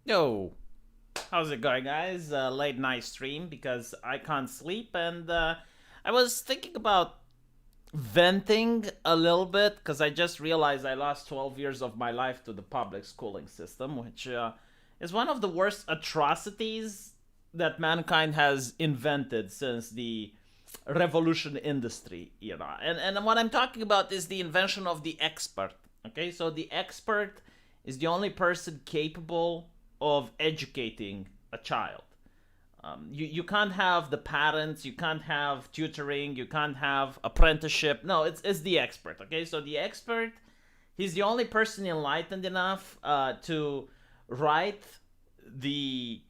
Yo, how's it going, guys? Late night stream because I can't sleep, and I was thinking about venting a little bit because I just realized I lost 12 years of my life to the public schooling system, which is one of the worst atrocities that mankind has invented since the revolution industry era. And what I'm talking about is the invention of the expert. Okay, so the expert is the only person capable of educating a child. You can't have the parents, you can't have tutoring, you can't have apprenticeship. No, it's the expert. Okay, so the expert, he's the only person enlightened enough to write the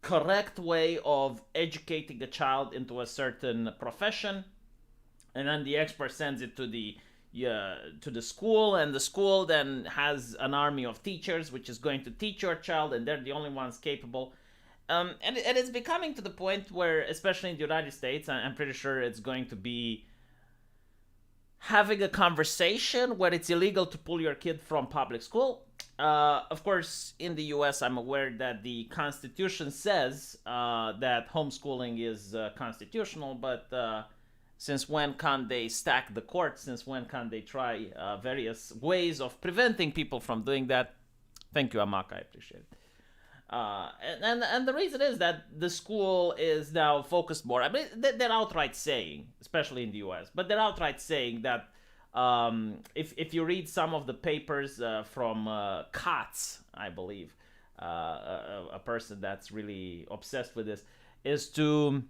correct way of educating a child into a certain profession, and then the expert sends it to the school, and the school then has an army of teachers which is going to teach your child, and they're the only ones capable. And it's becoming to the point where, especially in the United States, I'm pretty sure it's going to be having a conversation where it's illegal to pull your kid from public school. Of course, in the US, I'm aware that the Constitution says that homeschooling is constitutional, but since when can they stack the court? Since when can they try various ways of preventing people from doing that? Thank you, Amaka. I appreciate it. And the reason is that the school is now focused more. I mean, they're outright saying, especially in the U.S., but they're outright saying that if you read some of the papers from Katz, I believe, a person that's really obsessed with this, is to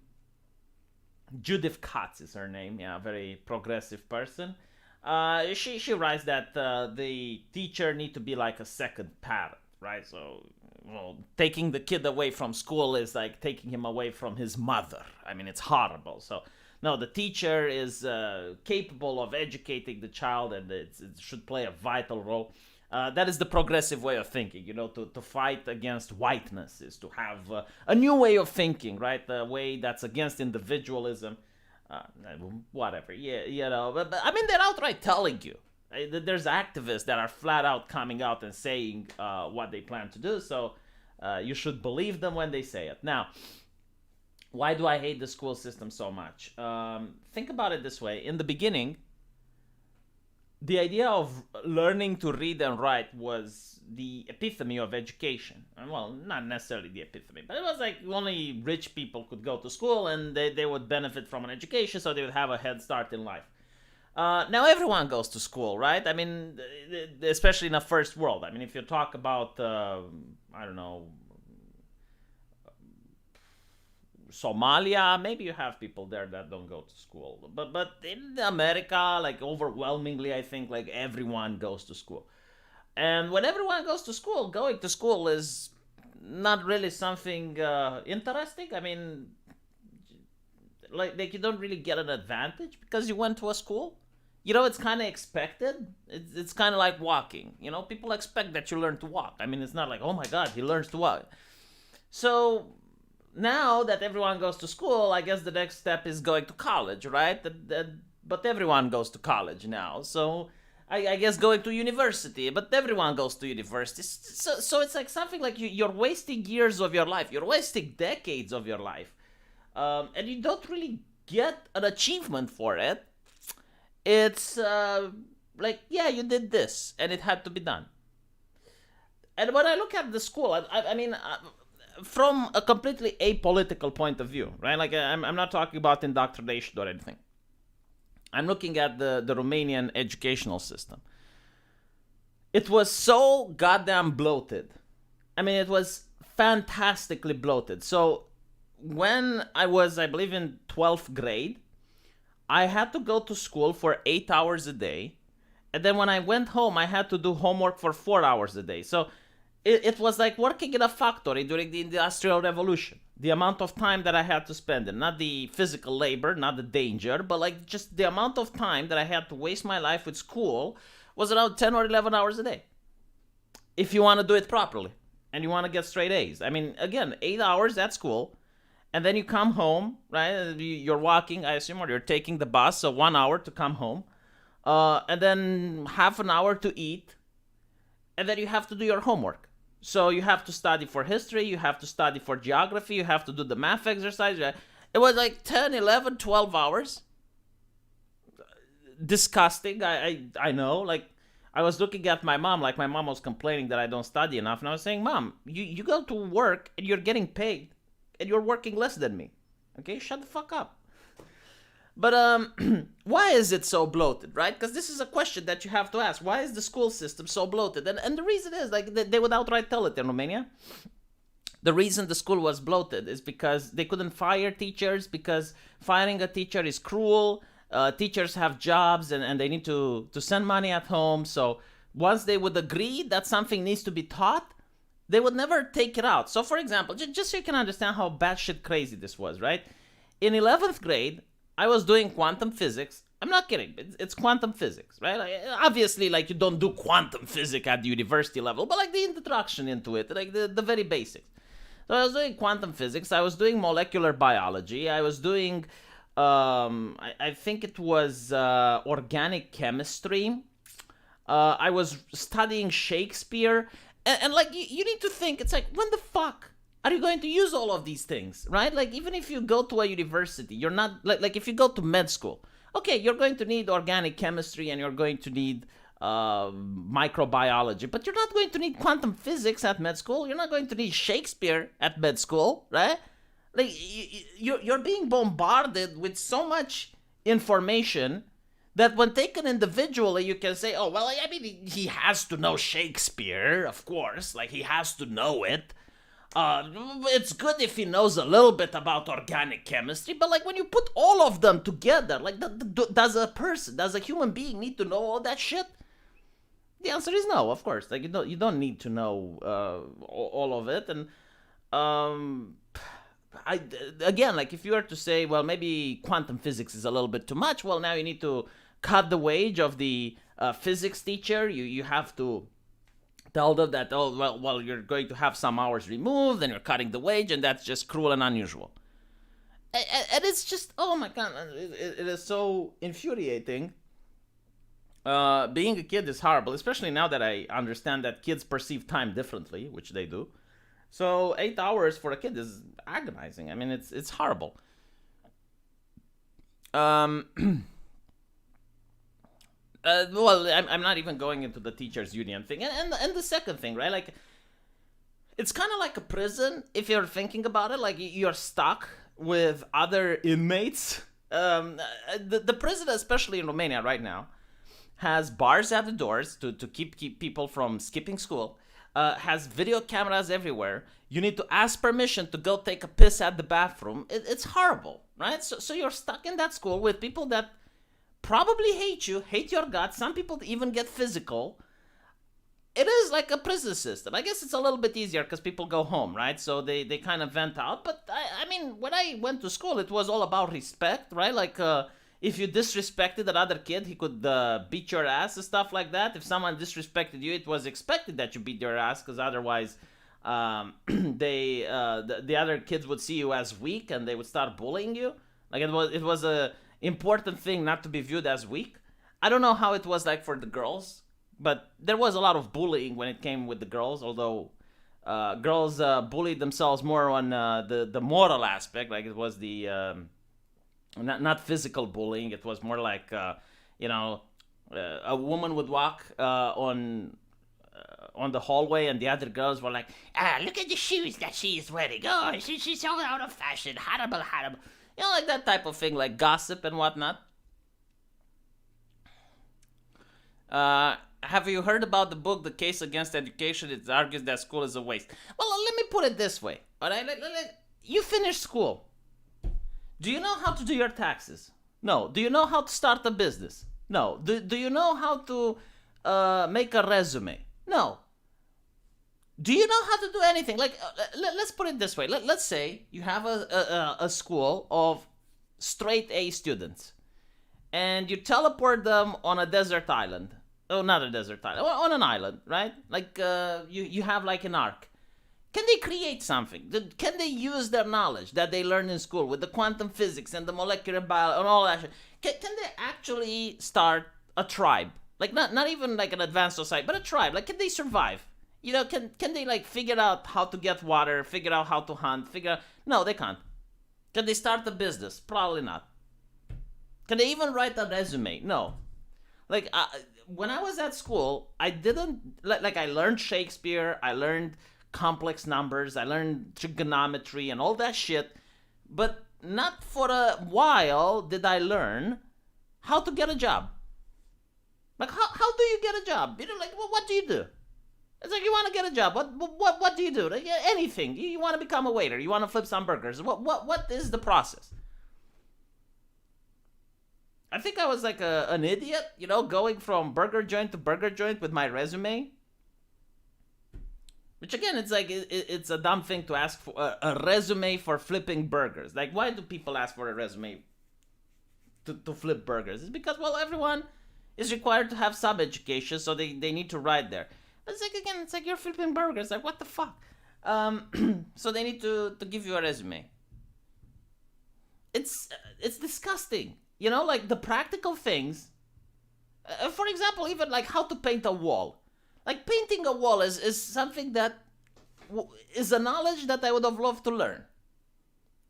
Judith Katz is her name. Yeah, very progressive person. She writes that the teacher need to be like a second parent, right? So, well, taking the kid away from school is like taking him away from his mother. I mean, it's horrible. So, no, the teacher is capable of educating the child, and it should play a vital role. That is the progressive way of thinking, to fight against whiteness is to have a new way of thinking, right? A way that's against individualism, uh, whatever, yeah, but I mean, they're outright telling you. There's activists that are flat out coming out and saying what they plan to do, so you should believe them when they say it. Now, why do I hate the school system so much? Think about it this way. In the beginning, the idea of learning to read and write was the epitome of education. Well, not necessarily the epitome, but it was like only rich people could go to school, and they would benefit from an education, so they would have a head start in life. Now everyone goes to school, right? I mean, especially in a first world. I mean, if you talk about, I don't know, Somalia, maybe you have people there that don't go to school, but in America, like overwhelmingly, I think like everyone goes to school, and when everyone goes to school, going to school is not really something interesting. I mean, like you don't really get an advantage because you went to a school. It's kind of expected. It's kind of like walking. People expect that you learn to walk. I mean, it's not like, oh my God, he learns to walk. So now that everyone goes to school, I guess the next step is going to college, right? But everyone goes to college now. So I guess going to university, but everyone goes to university. So it's like something like you're wasting years of your life. You're wasting decades of your life. And you don't really get an achievement for it. It's like, yeah, you did this, and it had to be done. And when I look at the school, I mean, from a completely apolitical point of view, right? Like, I'm not talking about indoctrination or anything. I'm looking at the Romanian educational system. It was so goddamn bloated. I mean, it was fantastically bloated. So when I was, I believe, in 12th grade, I had to go to school for 8 hours a day. And then when I went home, I had to do homework for 4 hours a day. So it was like working in a factory during the Industrial Revolution. The amount of time that I had to spend in, not the physical labor, not the danger, but like just the amount of time that I had to waste my life with school was around 10 or 11 hours a day. If you want to do it properly and you want to get straight A's. I mean, again, 8 hours at school, and then you come home, right? You're walking, I assume, or you're taking the bus, so 1 hour to come home, and then half an hour to eat, and then you have to do your homework. So you have to study for history, you have to study for geography, you have to do the math exercise. It was like 10, 11, 12 hours. Disgusting, I know. Like, I was looking at my mom, like my mom was complaining that I don't study enough. And I was saying, Mom, you go to work and you're getting paid and you're working less than me. Okay, shut the fuck up. But why is it so bloated, right? Because this is a question that you have to ask. Why is the school system so bloated? And the reason is, like, they would outright tell it in Romania. The reason the school was bloated is because they couldn't fire teachers, because firing a teacher is cruel. Teachers have jobs and they need to send money at home. So once they would agree that something needs to be taught, they would never take it out. So, for example, just so you can understand how batshit crazy this was, right? In 11th grade, I was doing quantum physics. I'm not kidding. It's quantum physics, right? Like, obviously, like, you don't do quantum physics at the university level, but like the introduction into it, like the very basics. So I was doing quantum physics. I was doing molecular biology. I was doing, I think it was organic chemistry. I was studying Shakespeare. And like, you need to think, it's like, when the fuck are you going to use all of these things, right? Like, even if you go to a university, you're not, like if you go to med school, okay, you're going to need organic chemistry and you're going to need microbiology, but you're not going to need quantum physics at med school. You're not going to need Shakespeare at med school, right? Like, you're being bombarded with so much information that when taken individually, you can say, oh, well, I mean, he has to know Shakespeare, of course. Like, he has to know it. It's good if he knows a little bit about organic chemistry, but like, when you put all of them together, like, does a human being need to know all that shit? The answer is no, of course. Like, you don't need to know all of it. And again, like, if you were to say, well, maybe quantum physics is a little bit too much, well, now you need to cut the wage of the physics teacher. You have to tell them that, oh, well, you're going to have some hours removed and you're cutting the wage, and that's just cruel and unusual. And it's just, oh my God, it is so infuriating. Being a kid is horrible, especially now that I understand that kids perceive time differently, which they do. So 8 hours for a kid is agonizing. I mean, it's horrible. Well, I'm not even going into the teachers' union thing. And the second thing, right? Like, it's kind of like a prison, if you're thinking about it. Like, you're stuck with other inmates. The prison, especially in Romania right now, has bars at the doors to keep people from skipping school. Has video cameras everywhere. You need to ask permission to go take a piss at the bathroom. It's horrible, right? So you're stuck in that school with people that probably hate you, hate your guts. Some people even get physical. It is like a prison system. I guess it's a little bit easier because people go home, right? So they kind of vent out. But I mean, when I went to school, it was all about respect, right? Like, if you disrespected another kid, he could beat your ass and stuff like that. If someone disrespected you, it was expected that you beat their ass, because otherwise the other kids would see you as weak and they would start bullying you. Like, it was a important thing not to be viewed as weak. I don't know how it was like for the girls, but there was a lot of bullying when it came with the girls, although girls bullied themselves more on the moral aspect. Like, it was the not physical bullying. It was more like a woman would walk on the hallway and the other girls were like, look at the shoes that she is wearing. Oh, she's so out of fashion. Horrible. You know, like that type of thing, like gossip and whatnot. Have you heard about the book, The Case Against Education? It argues that school is a waste. Well, let me put it this way. All right, you finish school. Do you know how to do your taxes? No. Do you know how to start a business? No. Do you know how to make a resume? No. Do you know how to do anything? Like, let's put it this way. Let's say you have a school of straight A students, and you teleport them on a desert island. Oh, not a desert island. On an island, right? Like, you have like an ark. Can they create something? Can they use their knowledge that they learned in school with the quantum physics and the molecular biology and all that shit? Can they actually start a tribe? Like, not even like an advanced society, but a tribe. Like, can they survive Can they like figure out how to get water, figure out how to hunt, no, they can't. Can they start a business? Probably not. Can they even write a resume? No. Like when I was at school, I didn't like I learned Shakespeare, I learned complex numbers, I learned trigonometry and all that shit, but not for a while did I learn how to get a job. Like how do you get a job? Like what do you do? It's like you want to get a job. What do you do? Like, anything. You want to become a waiter. You want to flip some burgers. What is the process? I think I was like an idiot, going from burger joint to burger joint with my resume. Which again, it's like it's a dumb thing to ask for a resume for flipping burgers. Like, why do people ask for a resume to flip burgers? It's because, well, everyone is required to have some education, so they need to write there. But it's like, again, it's like you're flipping burgers. Like, what the fuck? So they need to give you a resume. It's disgusting. Like the practical things. For example, even like how to paint a wall. Like painting a wall is something that is a knowledge that I would have loved to learn.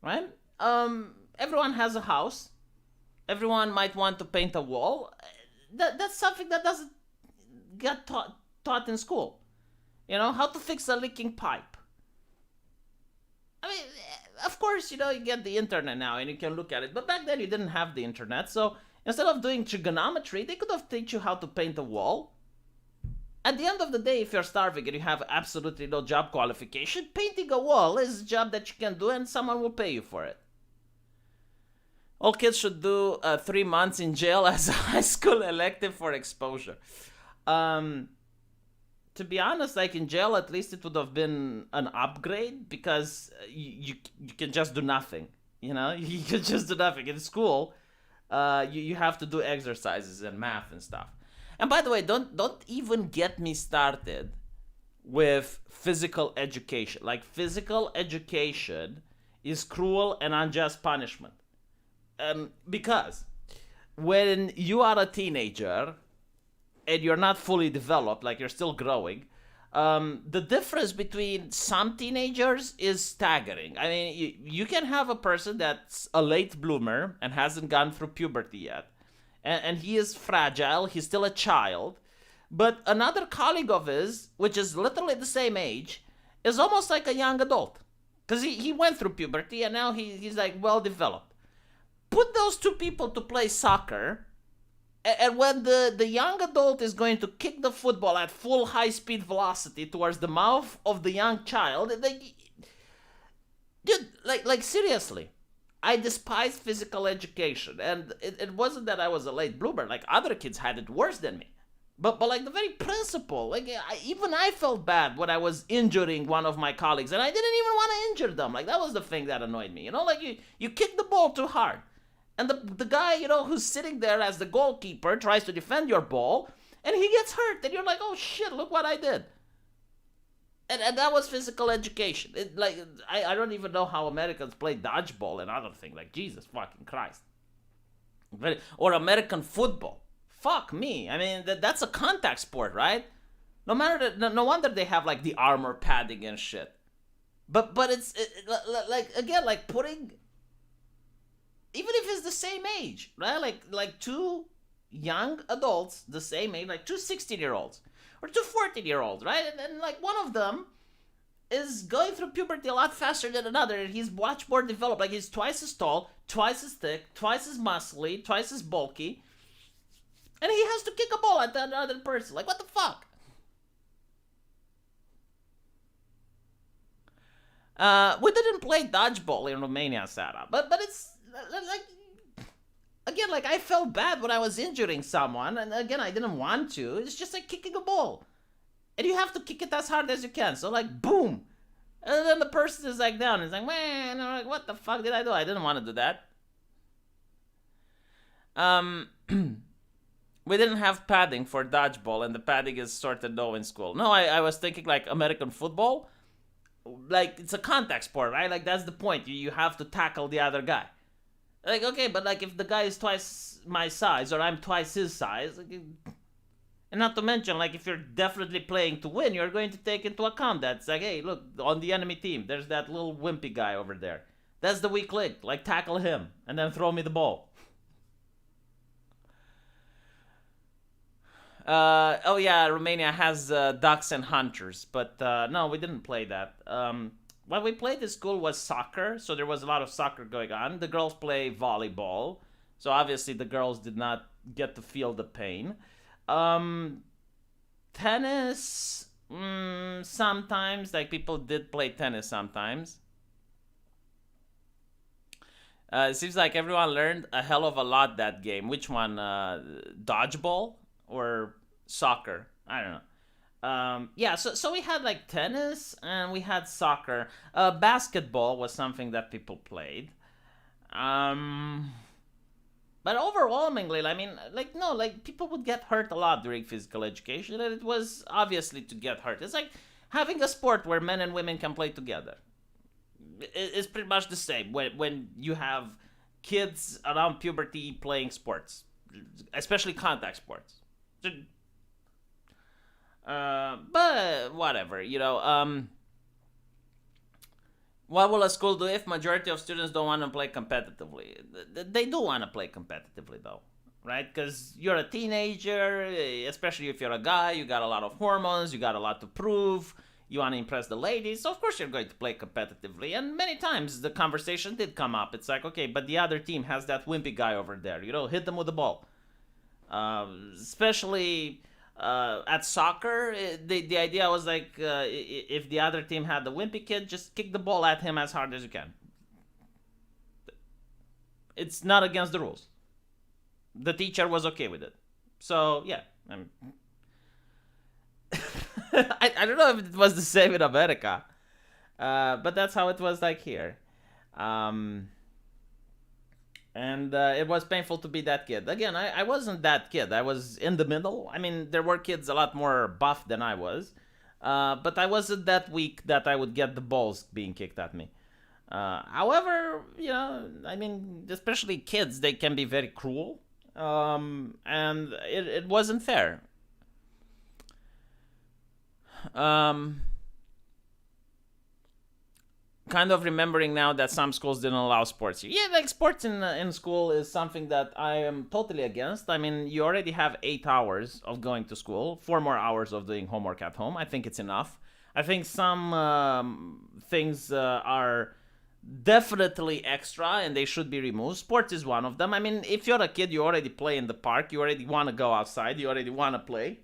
Right? Everyone has a house. Everyone might want to paint a wall. That's something that doesn't get taught in school. How to fix a leaking pipe. I mean, of course, you get the internet now and you can look at it. But back then you didn't have the internet. So instead of doing trigonometry, they could have taught you how to paint a wall. At the end of the day, if you're starving and you have absolutely no job qualification, painting a wall is a job that you can do and someone will pay you for it. All kids should do 3 months in jail as a high school elective for exposure. To be honest, like in jail, at least it would have been an upgrade because you can just do nothing. You can just do nothing. In school, you have to do exercises and math and stuff. And by the way, don't even get me started with physical education. Like physical education is cruel and unjust punishment. Because when you are a teenager and you're not fully developed, like you're still growing, the difference between some teenagers is staggering. I mean, you can have a person that's a late bloomer and hasn't gone through puberty yet. And he is fragile, he's still a child. But another colleague of his, which is literally the same age, is almost like a young adult. Because he went through puberty and now he's like well developed. Put those two people to play soccer, and when the young adult is going to kick the football at full high-speed velocity towards the mouth of the young child, dude, like seriously. I despise physical education, and it wasn't that I was a late bloomer. Like, other kids had it worse than me. But like, the very principle, like, even I felt bad when I was injuring one of my colleagues, and I didn't even want to injure them. Like, that was the thing that annoyed me. Like, you kick the ball too hard. And the guy, who's sitting there as the goalkeeper tries to defend your ball, and he gets hurt, and you're like, oh shit, look what I did. And that was physical education. I don't even know how Americans play dodgeball and other things. Like, Jesus fucking Christ. Or American football. Fuck me. I mean, that's a contact sport, right? No wonder they have, like, the armor padding and shit. But it's, like, again, like, putting... Even if it's the same age, right? Like two young adults, the same age, like two 16-year-olds. Or two 14-year-olds, right? And like one of them is going through puberty a lot faster than another, and he's much more developed. Like, he's twice as tall, twice as thick, twice as muscly, twice as bulky. And he has to kick a ball at that other person. Like, what the fuck? We didn't play dodgeball in Romania, Sarah. But it's, like... Again, like, I felt bad when I was injuring someone, and again, I didn't want to. It's just like kicking a ball. And you have to kick it as hard as you can. So, like, boom. And then the person is, like, down. It's like, man, I'm like, what the fuck did I do? I didn't want to do that. We didn't have padding for dodgeball, and the padding is sort of no in school. No, I was thinking, like, American football. Like, it's a contact sport, right? Like, that's the point. You have to tackle the other guy. Like, okay, but like if the guy is twice my size or I'm twice his size, like, And not to mention, like, if you're definitely playing to win, you're going to take into account that. It's like, hey, look, on the enemy team, there's that little wimpy guy over there. That's the weak link. Like, tackle him and then throw me the ball. Oh yeah, Romania has ducks and hunters, but no, we didn't play that. What we played at school was soccer, so there was a lot of soccer going on. The girls play volleyball, so obviously the girls did not get to feel the pain. Um, Tennis, sometimes, like people did play tennis sometimes. It seems like everyone learned a hell of a lot that game. Which one? Dodgeball or soccer? I don't know. Yeah, so we had like tennis and we had soccer. Basketball was something that people played. Um, but overwhelmingly, I mean, like, no, like people would get hurt a lot during physical education, and it was obviously to get hurt. It's like having a sport where men and women can play together. It's pretty much the same when you have kids around puberty playing sports, especially contact sports. But whatever, what will a school do if majority of students don't want to play competitively? They do want to play competitively though, right? Because you're a teenager, especially if you're a guy, you got a lot of hormones, you got a lot to prove, you want to impress the ladies, so of course you're going to play competitively. And many times the conversation did come up. It's like, okay, but the other team has that wimpy guy over there, hit them with the ball. Especially at soccer, the idea was like, if the other team had the wimpy kid, just kick the ball at him as hard as you can. It's not against the rules. The teacher was okay with it. So, yeah. I don't know if it was the same in America, but that's how it was like here. Um, and it was painful to be that kid. Again, I wasn't that kid. I was in the middle. I mean, there were kids a lot more buff than I was, but I wasn't that weak that I would get the balls being kicked at me. However, I mean, especially kids, they can be very cruel, and it wasn't fair. Um, Kind of remembering now that some schools didn't allow sports. Yeah, like sports in school is something that I am totally against. I mean, you already have 8 hours of going to school, 4 more hours of doing homework at home. I think it's enough. I think some things are definitely extra and they should be removed. Sports is one of them. I mean, if you're a kid, you already play in the park, you already want to go outside, you already want to play.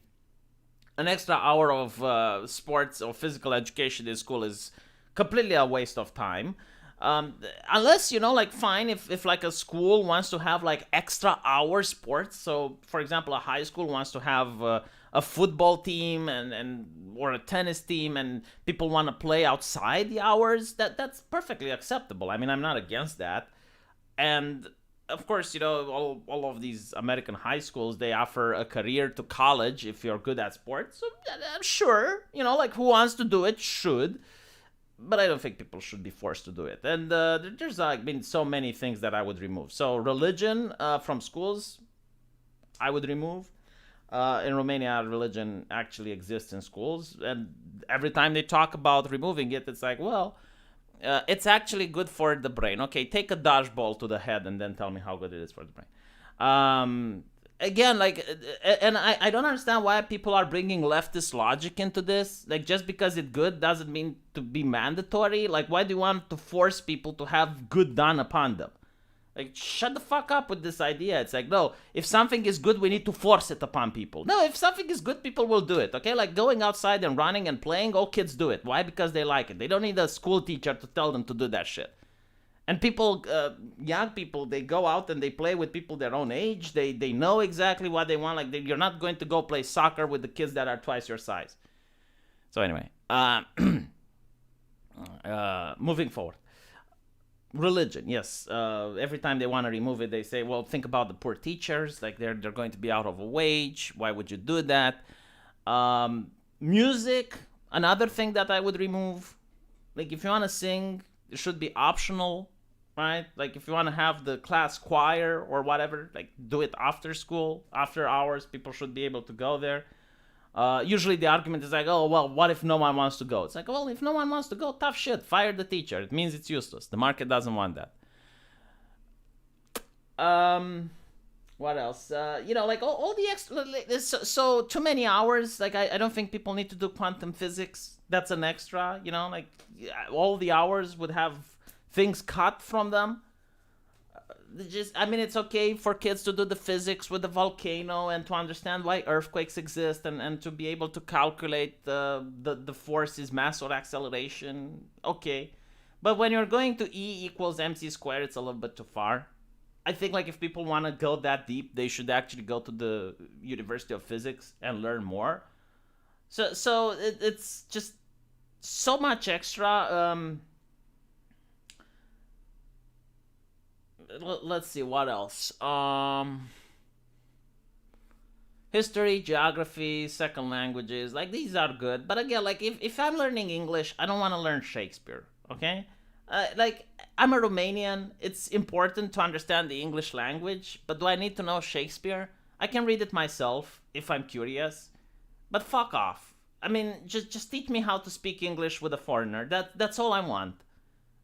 An extra hour of sports or physical education in school is completely a waste of time. Unless, like, fine, if like a school wants to have like extra hour sports. So, for example, a high school wants to have a football team and or a tennis team, and people want to play outside the hours. That's perfectly acceptable. I mean, I'm not against that. And of course, all of these American high schools, they offer a career to college if you're good at sports. So, sure, like, who wants to do it should. But I don't think people should be forced to do it. And there's been so many things that I would remove. So religion from schools, I would remove. In Romania, religion actually exists in schools. And every time they talk about removing it, it's like, well, it's actually good for the brain. Okay, take a dodgeball to the head and then tell me how good it is for the brain. Again, like, and I don't understand why people are bringing leftist logic into this. Like, just because it's good doesn't mean to be mandatory. Like, why do you want to force people to have good done upon them? Like, shut the fuck up with this idea. It's like, no, if something is good, we need to force it upon people. No, if something is good, people will do it, okay? Like, going outside and running and playing, all kids do it. Why? Because they like it. They don't need a school teacher to tell them to do that shit. And people, young people, they go out and they play with people their own age. They know exactly what they want. Like, you're not going to go play soccer with the kids that are twice your size. So anyway, moving forward. Religion, yes. Every time they want to remove it, they say, well, think about the poor teachers. Like, they're going to be out of a wage. Why would you do that? Music, another thing that I would remove. Like, if you want to sing, it should be optional. Right? Like, if you want to have the class choir or whatever, like, do it after school, after hours. People should be able to go there. Usually the argument is like, oh, well, what if no one wants to go? It's like, well, if no one wants to go, tough shit. Fire the teacher. It means it's useless. The market doesn't want that. What else? Like all the extra. So too many hours. Like I don't think people need to do quantum physics. That's an extra. Like all the hours would have things cut from them. It's okay for kids to do the physics with the volcano and to understand why earthquakes exist and to be able to calculate the forces, mass or acceleration. Okay. But when you're going to E equals mc squared, it's a little bit too far. I think like if people want to go that deep, they should actually go to the University of Physics and learn more. So it's just so much extra. Let's see what else. History, geography, second languages, like these are good. But again, like if I'm learning English, I don't want to learn Shakespeare. Okay, like I'm a Romanian. It's important to understand the English language, but do I need to know Shakespeare? I can read it myself if I'm curious. But fuck off. Just teach me how to speak English with a foreigner. That's all I want.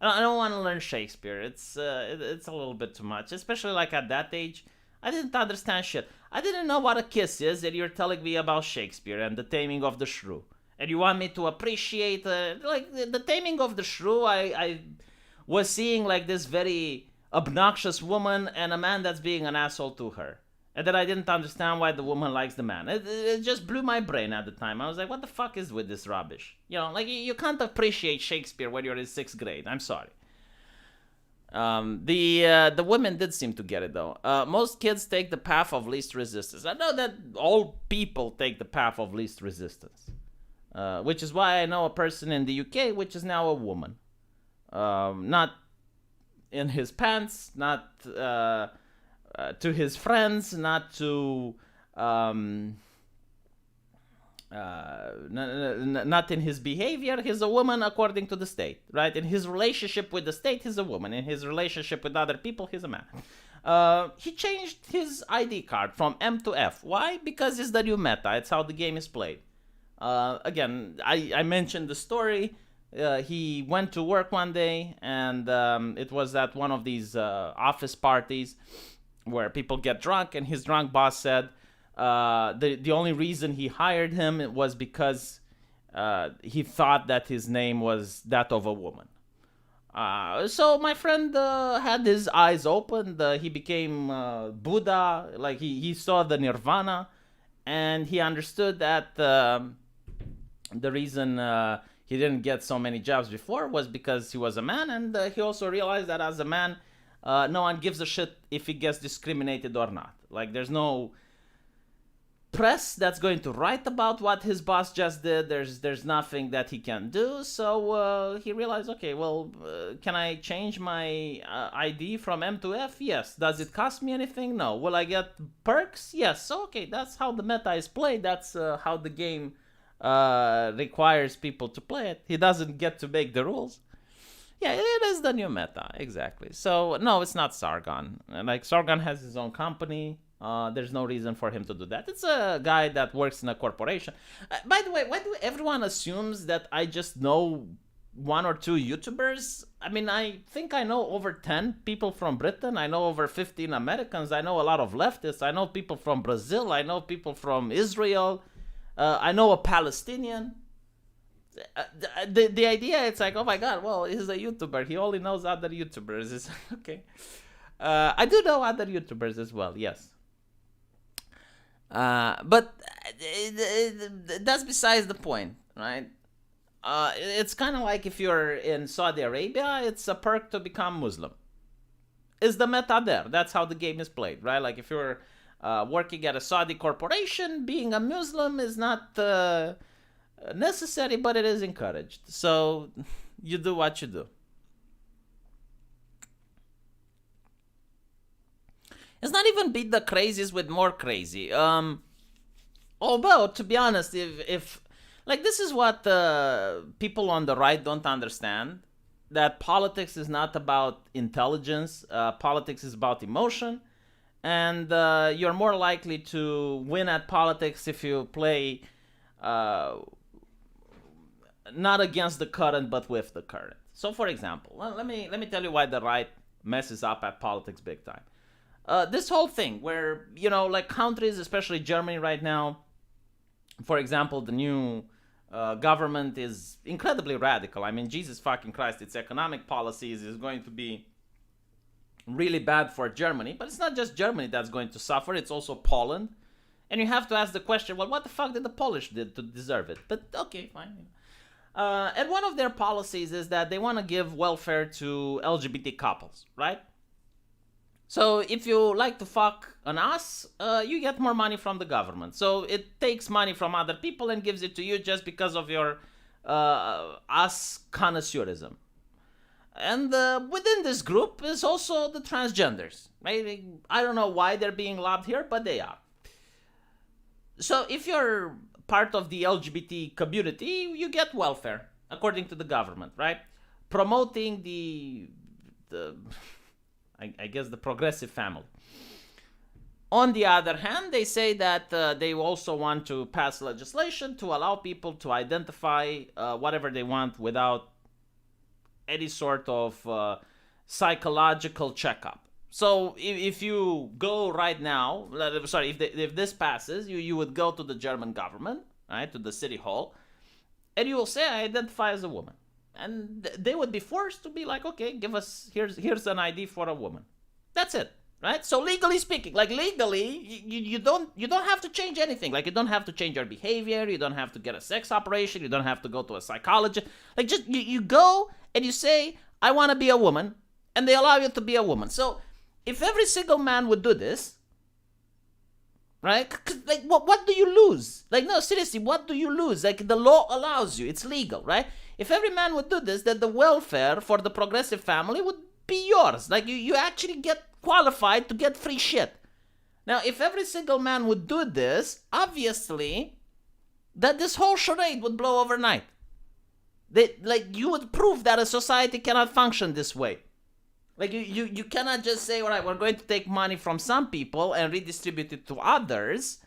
I don't want to learn Shakespeare. It's a little bit too much, especially like at that age. I didn't understand shit. I didn't know what a kiss is, and you're telling me about Shakespeare and the Taming of the Shrew. And you want me to appreciate like the Taming of the Shrew. I was seeing like this very obnoxious woman and a man that's being an asshole to her. And then I didn't understand why the woman likes the man. It just blew my brain at the time. I was like, what the fuck is with this rubbish? Like you can't appreciate Shakespeare when you're in 6th grade. I'm sorry. The women did seem to get it though. Most kids take the path of least resistance. I know that all people take the path of least resistance. Which is why I know a person in the UK, which is now a woman. Not in his pants, not... to his friends, not to not in his behavior. He's a woman according to the state, right? In his relationship with the state, he's a woman. In his relationship with other people, he's a man. He changed his ID card from M to F. Why? Because it's the new meta. It's how the game is played. Again, I mentioned the story. He went to work one day, and it was at one of these office parties where people get drunk, and his drunk boss said the only reason he hired him was because he thought that his name was that of a woman. So my friend had his eyes opened. He became Buddha. Like he saw the nirvana, and he understood that the reason he didn't get so many jobs before was because he was a man, and he also realized that as a man, no one gives a shit if he gets discriminated or not. Like there's no press that's going to write about what his boss just did. There's nothing that he can do. So he realized, okay, well, can I change my ID from M to F? Yes. Does it cost me anything? No. Will I get perks? Yes. So okay, that's how the meta is played. That's how the game requires people to play it. He doesn't get to make the rules. Yeah, it is the new meta, exactly. So no, it's not Sargon. Like Sargon has his own company. There's no reason for him to do that. It's a guy that works in a corporation. By the way, why do everyone assumes that I just know one or two YouTubers? I think I know over 10 people from Britain. I know over 15 Americans. I know a lot of leftists. I know people from Brazil. I know people from Israel. I know a Palestinian. The idea, it's like, oh my god, well, he's a YouTuber. He only knows other YouTubers. It's okay. I do know other YouTubers as well, yes. But that's besides the point, right? It's kind of like if you're in Saudi Arabia, it's a perk to become Muslim. Is the meta there? That's how the game is played, right? Like if you're working at a Saudi corporation, being a Muslim is not necessary, but it is encouraged. So you do what you do. It's not even beat the crazies with more crazy. Although, to be honest, if like this is what people on the right don't understand, that politics is not about intelligence. Politics is about emotion. And you're more likely to win at politics if you play uh, not against the current, but with the current. So, for example, let me tell you why the right messes up at politics big time. This whole thing where, like countries, especially Germany right now, for example, the new government is incredibly radical. I mean, Jesus fucking Christ, its economic policies is going to be really bad for Germany. But it's not just Germany that's going to suffer, it's also Poland. And you have to ask the question, well, what the fuck did the Polish do to deserve it? But okay, fine. And one of their policies is that they want to give welfare to LGBT couples, right? So if you like to fuck an ass, you get more money from the government. So it takes money from other people and gives it to you just because of your ass connoisseurism. And within this group is also the transgenders. Right? I don't know why they're being lobbed here, but they are. So if you're part of the LGBT community, you get welfare, according to the government, right? Promoting I guess the progressive family. On the other hand, they say that they also want to pass legislation to allow people to identify whatever they want without any sort of psychological checkup. So if you go right now, if this passes, you would go to the German government, right, to the city hall, and you will say, I identify as a woman. And they would be forced to be like, okay, give us, here's an ID for a woman. That's it, right? So legally speaking, like legally, you don't have to change anything. Like you don't have to change your behavior. You don't have to get a sex operation. You don't have to go to a psychologist. Like just you go and you say, I want to be a woman, and they allow you to be a woman. So if every single man would do this, right? Like what do you lose? Like no, seriously, what do you lose? Like the law allows you. It's legal, right? If every man would do this, then the welfare for the progressive family would be yours. Like you actually get qualified to get free shit. Now, if every single man would do this, obviously, that this whole charade would blow overnight. You would prove that a society cannot function this way. Like you cannot just say, all right, we're going to take money from some people and redistribute it to others,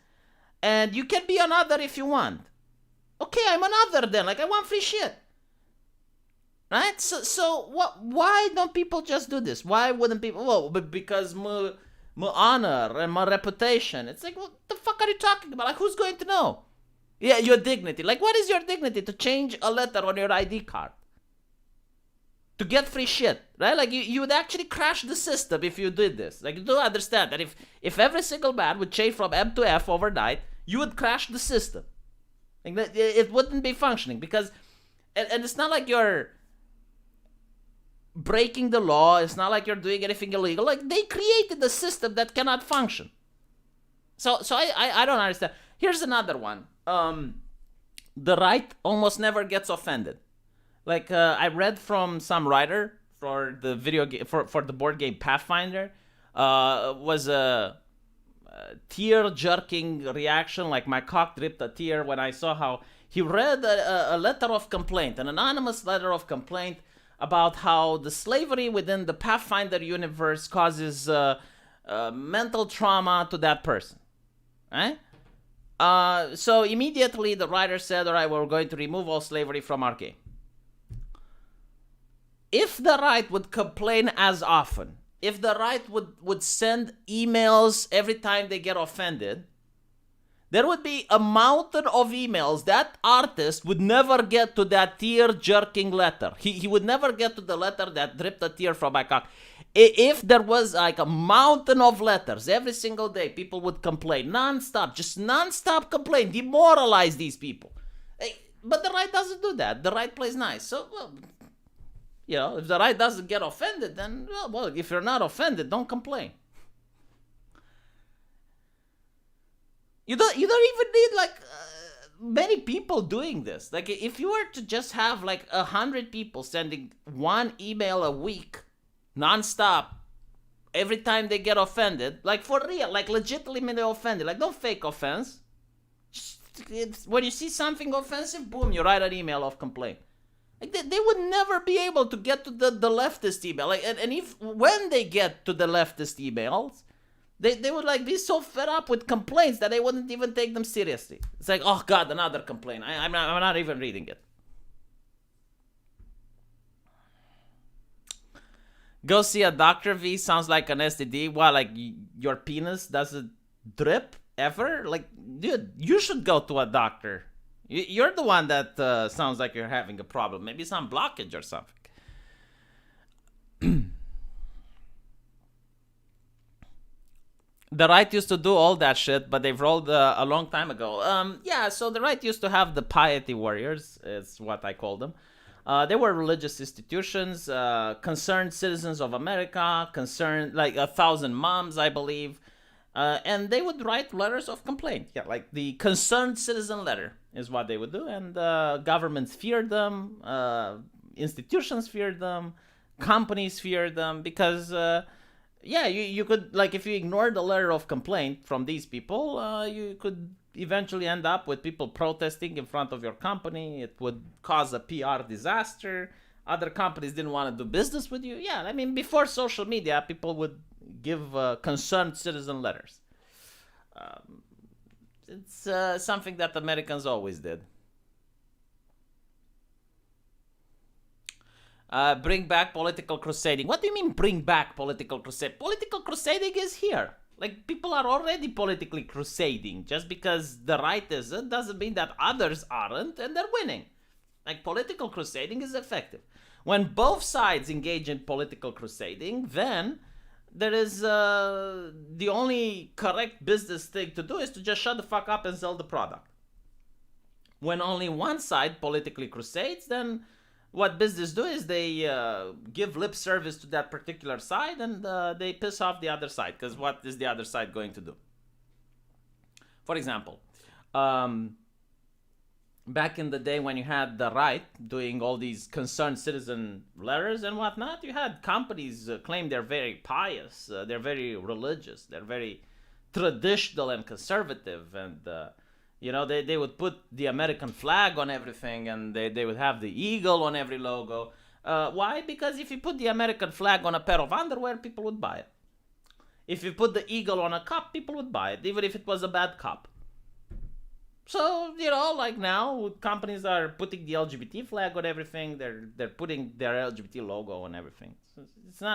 and you can be another if you want. Okay, I'm another then. Like I want free shit. Right? So what? Why don't people just do this? Why wouldn't people? Well, because my honor and my reputation. It's like, what the fuck are you talking about? Like, who's going to know? Yeah, your dignity. Like, what is your dignity to change a letter on your ID card? To get free shit, right? Like, you would actually crash the system if you did this. Like, you do understand that if every single man would change from M to F overnight, you would crash the system. Like, it wouldn't be functioning because, and it's not like you're breaking the law. It's not like you're doing anything illegal. Like they created a system that cannot function. So I don't understand. Here's another one. The right almost never gets offended. Like I read from some writer for the video game for the board game Pathfinder. Was a tear-jerking reaction. Like my cock dripped a tear when I saw how he read a letter of complaint, an anonymous letter of complaint about how the slavery within the Pathfinder universe causes mental trauma to that person, right? So immediately the writer said, all right, we're going to remove all slavery from our game. If the right would complain as often, if the right would send emails every time they get offended, there would be a mountain of emails. That artist would never get to that tear-jerking letter. He would never get to the letter that dripped a tear from my cock. If there was like a mountain of letters every single day, people would complain non-stop, just non-stop complain, demoralize these people. But the right doesn't do that. The right plays nice. So, well, you know, if the right doesn't get offended, then, well, if you're not offended, don't complain. You don't even need like many people doing this. Like if you were to just have like 100 people sending one email a week, nonstop, every time they get offended, like for real, like legitimately offended, like don't fake offense. When you see something offensive, boom, you write an email of complaint. Like they would never be able to get to the leftist email. Like and if when they get to the leftist emails, They would like be so fed up with complaints that they wouldn't even take them seriously. It's like, oh God, another complaint. I'm not even reading it. Go see a doctor, V. Sounds like an STD. What, like your penis doesn't drip ever? Like, dude, you should go to a doctor. You're the one that sounds like you're having a problem. Maybe some blockage or something. The right used to do all that shit, but they've rolled a long time ago. Yeah, so the right used to have the piety warriors, is what I call them. They were religious institutions, concerned citizens of America, concerned, like 1,000 moms, I believe. And they would write letters of complaint. Yeah, like the concerned citizen letter is what they would do. And governments feared them, institutions feared them, companies feared them, because yeah, you could, like, if you ignored the letter of complaint from these people, you could eventually end up with people protesting in front of your company. It would cause a PR disaster. Other companies didn't want to do business with you. Yeah, I mean, before social media, people would give concerned citizen letters. It's something that Americans always did. Bring back political crusading. What do you mean bring back political crusading? Political crusading is here. Like, people are already politically crusading. Just because the right isn't doesn't mean that others aren't, and they're winning. Like, political crusading is effective. When both sides engage in political crusading, then there is the only correct business thing to do is to just shut the fuck up and sell the product. When only one side politically crusades, then what business do is they give lip service to that particular side, and they piss off the other side, because what is the other side going to do? For example, back in the day when you had the right doing all these concerned citizen letters and whatnot, you had companies claim they're very pious, they're very religious, they're very traditional and conservative, and you know, they would put the American flag on everything, and they would have the eagle on every logo. Why? Because if you put the American flag on a pair of underwear, people would buy it. If you put the eagle on a cup, people would buy it, even if it was a bad cup. So, you know, like now, companies are putting the LGBT flag on everything. They're putting their LGBT logo on everything. So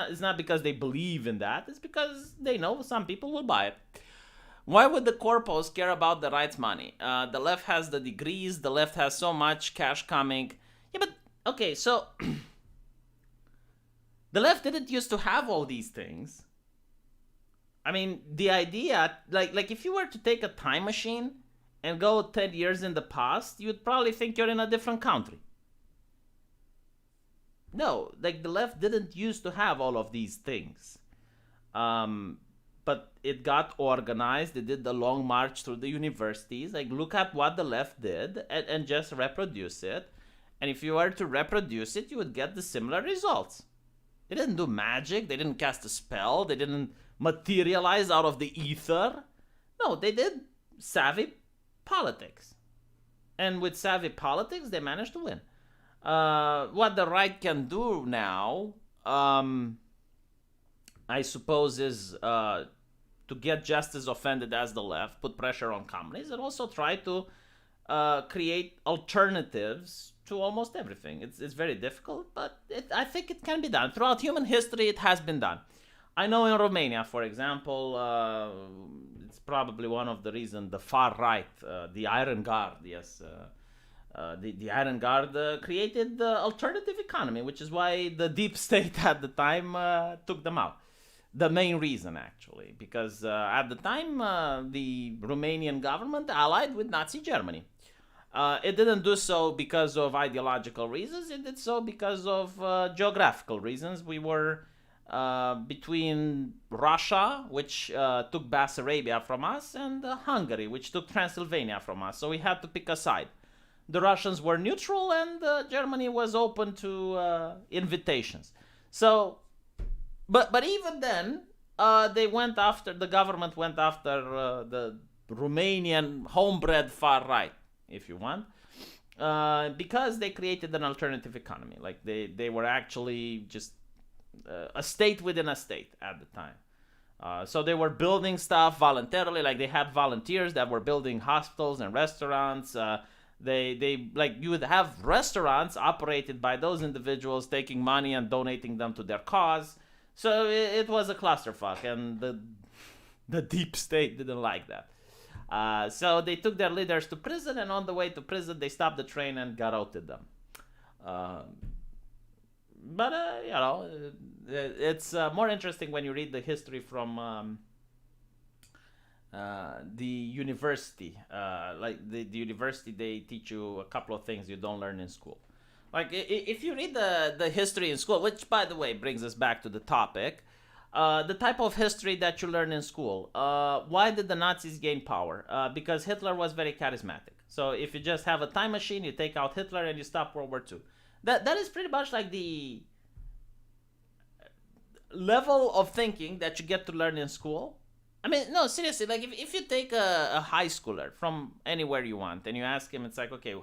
it's not because they believe in that. It's because they know some people will buy it. Why would the corpos care about the right's money? The left has the degrees. The left has so much cash coming. Yeah, but, okay, so the left didn't used to have all these things. I mean, the idea, like if you were to take a time machine and go 10 years in the past, you'd probably think you're in a different country. No, like the left didn't used to have all of these things. But it got organized. They did the long march through the universities. Like, look at what the left did and just reproduce it. And if you were to reproduce it, you would get the similar results. They didn't do magic. They didn't cast a spell. They didn't materialize out of the ether. No, they did savvy politics. And with savvy politics, they managed to win. What the right can do now, I suppose, is to get just as offended as the left, put pressure on companies, and also try to create alternatives to almost everything. It's very difficult, but I think it can be done. Throughout human history, it has been done. I know in Romania, for example, it's probably one of the reasons the far right, the Iron Guard, yes, the Iron Guard created the alternative economy, which is why the deep state at the time took them out. The main reason, actually, because at the time, the Romanian government allied with Nazi Germany. It didn't do so because of ideological reasons. It did so because of geographical reasons. We were between Russia, which took Bessarabia from us, and Hungary, which took Transylvania from us. So we had to pick a side. The Russians were neutral, and Germany was open to invitations. So... But even then, the government went after the Romanian homebred far right, if you want, because they created an alternative economy. Like they were actually just a state within a state at the time. So they were building stuff voluntarily, like they had volunteers that were building hospitals and restaurants. They like you would have restaurants operated by those individuals taking money and donating them to their cause. So it was a clusterfuck, and the deep state didn't like that. So they took their leaders to prison, and on the way to prison, they stopped the train and garroted them. But it's more interesting when you read the history from the university. Like the university, they teach you a couple of things you don't learn in school. Like if you read the history in school, which by the way brings us back to the topic, the type of history that you learn in school. Why did the Nazis gain power? Because Hitler was very charismatic. So if you just have a time machine, you take out Hitler and you stop World War II. That is pretty much like the level of thinking that you get to learn in school. I mean, no, seriously, like if you take a high schooler from anywhere you want and you ask him, it's like, okay,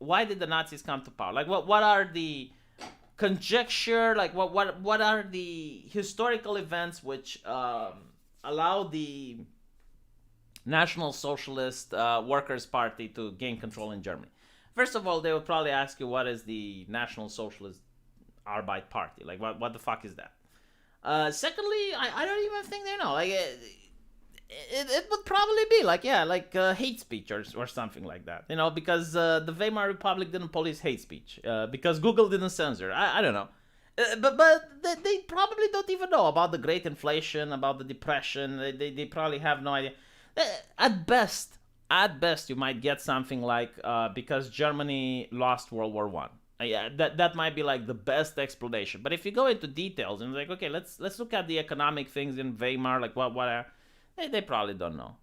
why did the Nazis come to power? Like, what are the conjecture? Like, what are the historical events which allow the National Socialist Workers' Party to gain control in Germany? First of all, they would probably ask you, what is the National Socialist Arbeit Party? Like, what the fuck is that? Secondly, I don't even think they know. Like, it would probably be like, hate speech or something like that. You know, because the Weimar Republic didn't police hate speech. Because Google didn't censor. I don't know. But they probably don't even know about the Great Inflation, about the Depression. They probably have no idea. At best, you might get something like because Germany lost World War One. Yeah, that might be like the best explanation. But if you go into details and like, okay, let's look at the economic things in Weimar, like what are they probably don't know.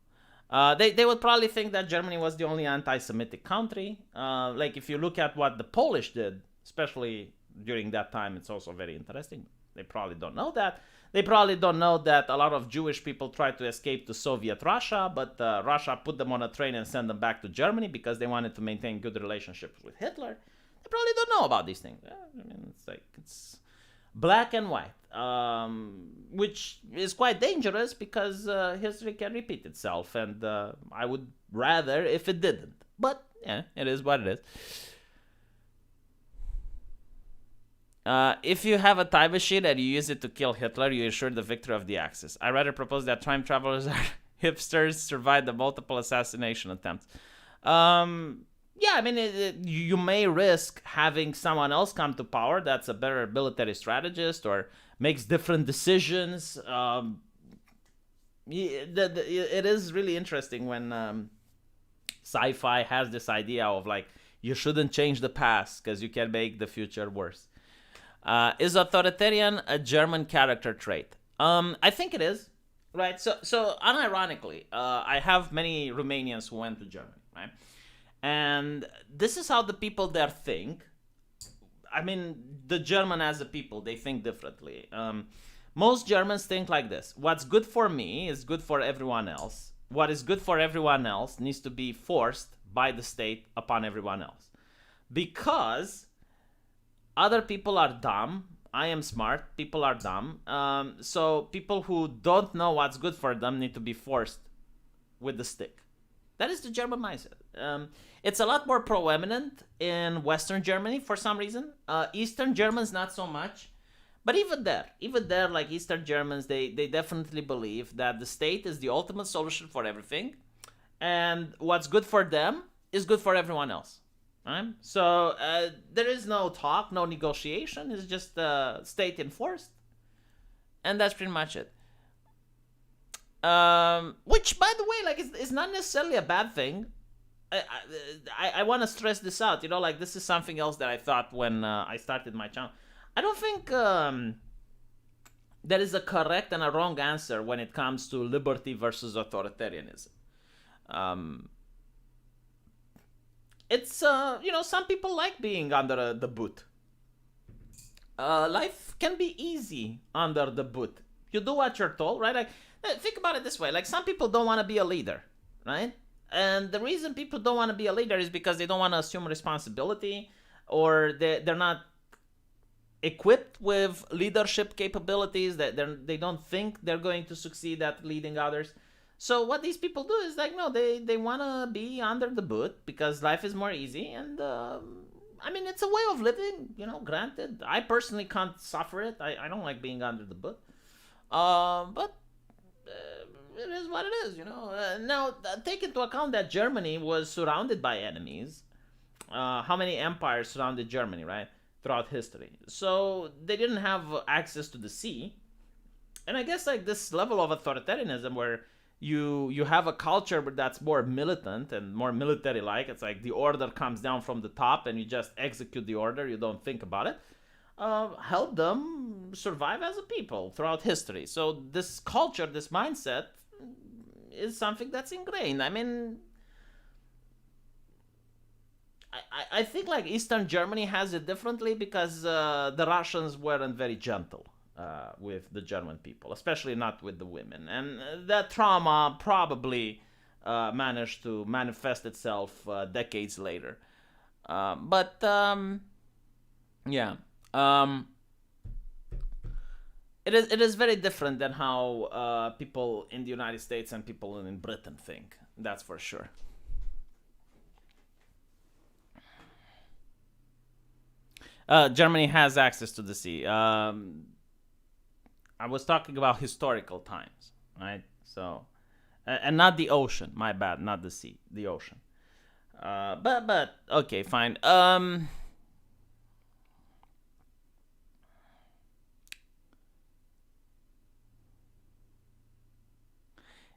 They would probably think that Germany was the only anti-Semitic country. Like if you look at what the Polish did, especially during that time, it's also very interesting. They probably don't know that. They probably don't know that a lot of Jewish people tried to escape to Soviet Russia, but Russia put them on a train and sent them back to Germany because they wanted to maintain good relationships with Hitler. They probably don't know about these things. I mean, it's black and white, which is quite dangerous because history can repeat itself, and I would rather if it didn't. But yeah, it is what it is. If you have a time machine and you use it to kill Hitler, you ensure the victory of the Axis. I rather propose that time travelers are hipsters, survived the multiple assassination attempts. Yeah, I mean, you may risk having someone else come to power that's a better military strategist or makes different decisions. It is really interesting when sci-fi has this idea of like, you shouldn't change the past because you can make the future worse. Is authoritarian a German character trait? I think it is, right? So unironically, I have many Romanians who went to Germany, right? And this is how the people there think. I mean, the German as a people, they think differently. Most Germans think like this. What's good for me is good for everyone else. What is good for everyone else needs to be forced by the state upon everyone else. Because other people are dumb. I am smart. People are dumb. So people who don't know what's good for them need to be forced with the stick. That is the German mindset. It's a lot more proeminent in Western Germany for some reason. Eastern Germans, not so much. But even there, like Eastern Germans, they definitely believe that the state is the ultimate solution for everything. And what's good for them is good for everyone else. Right? So there is no talk, no negotiation. It's just state enforced. And that's pretty much it. Which, by the way, like, is not necessarily a bad thing. I want to stress this out. You know, like, this is something else that I thought when I started my channel. I don't think there is a correct and a wrong answer when it comes to liberty versus authoritarianism. It's, you know, some people like being under the boot. Life can be easy under the boot. You do what you're told, right? Like, think about it this way. Like, some people don't want to be a leader, right? And the reason people don't want to be a leader is because they don't want to assume responsibility, or they're not equipped with leadership capabilities, that they don't think they're going to succeed at leading others. So what these people do is like, no, they want to be under the boot because life is more easy. And I mean, it's a way of living, granted. I personally can't suffer it. I don't like being under the boot. But it is what it is. Now, take into account that Germany was surrounded by enemies. How many empires surrounded Germany, right? Throughout history. So they didn't have access to the sea. And I guess like this level of authoritarianism where you have a culture that's more militant and more military like, it's like the order comes down from the top and you just execute the order, you don't think about it, helped them survive as a people throughout history. So this culture, this mindset is something that's ingrained. I mean, I think like Eastern Germany has it differently because the Russians weren't very gentle with the German people, especially not with the women. And that trauma probably managed to manifest itself decades later. But yeah. It is very different than how people in the United States and people in Britain think. That's for sure. Germany has access to the sea. I was talking about historical times, right? So, and not the ocean. My bad, not the sea, the ocean. But okay, fine.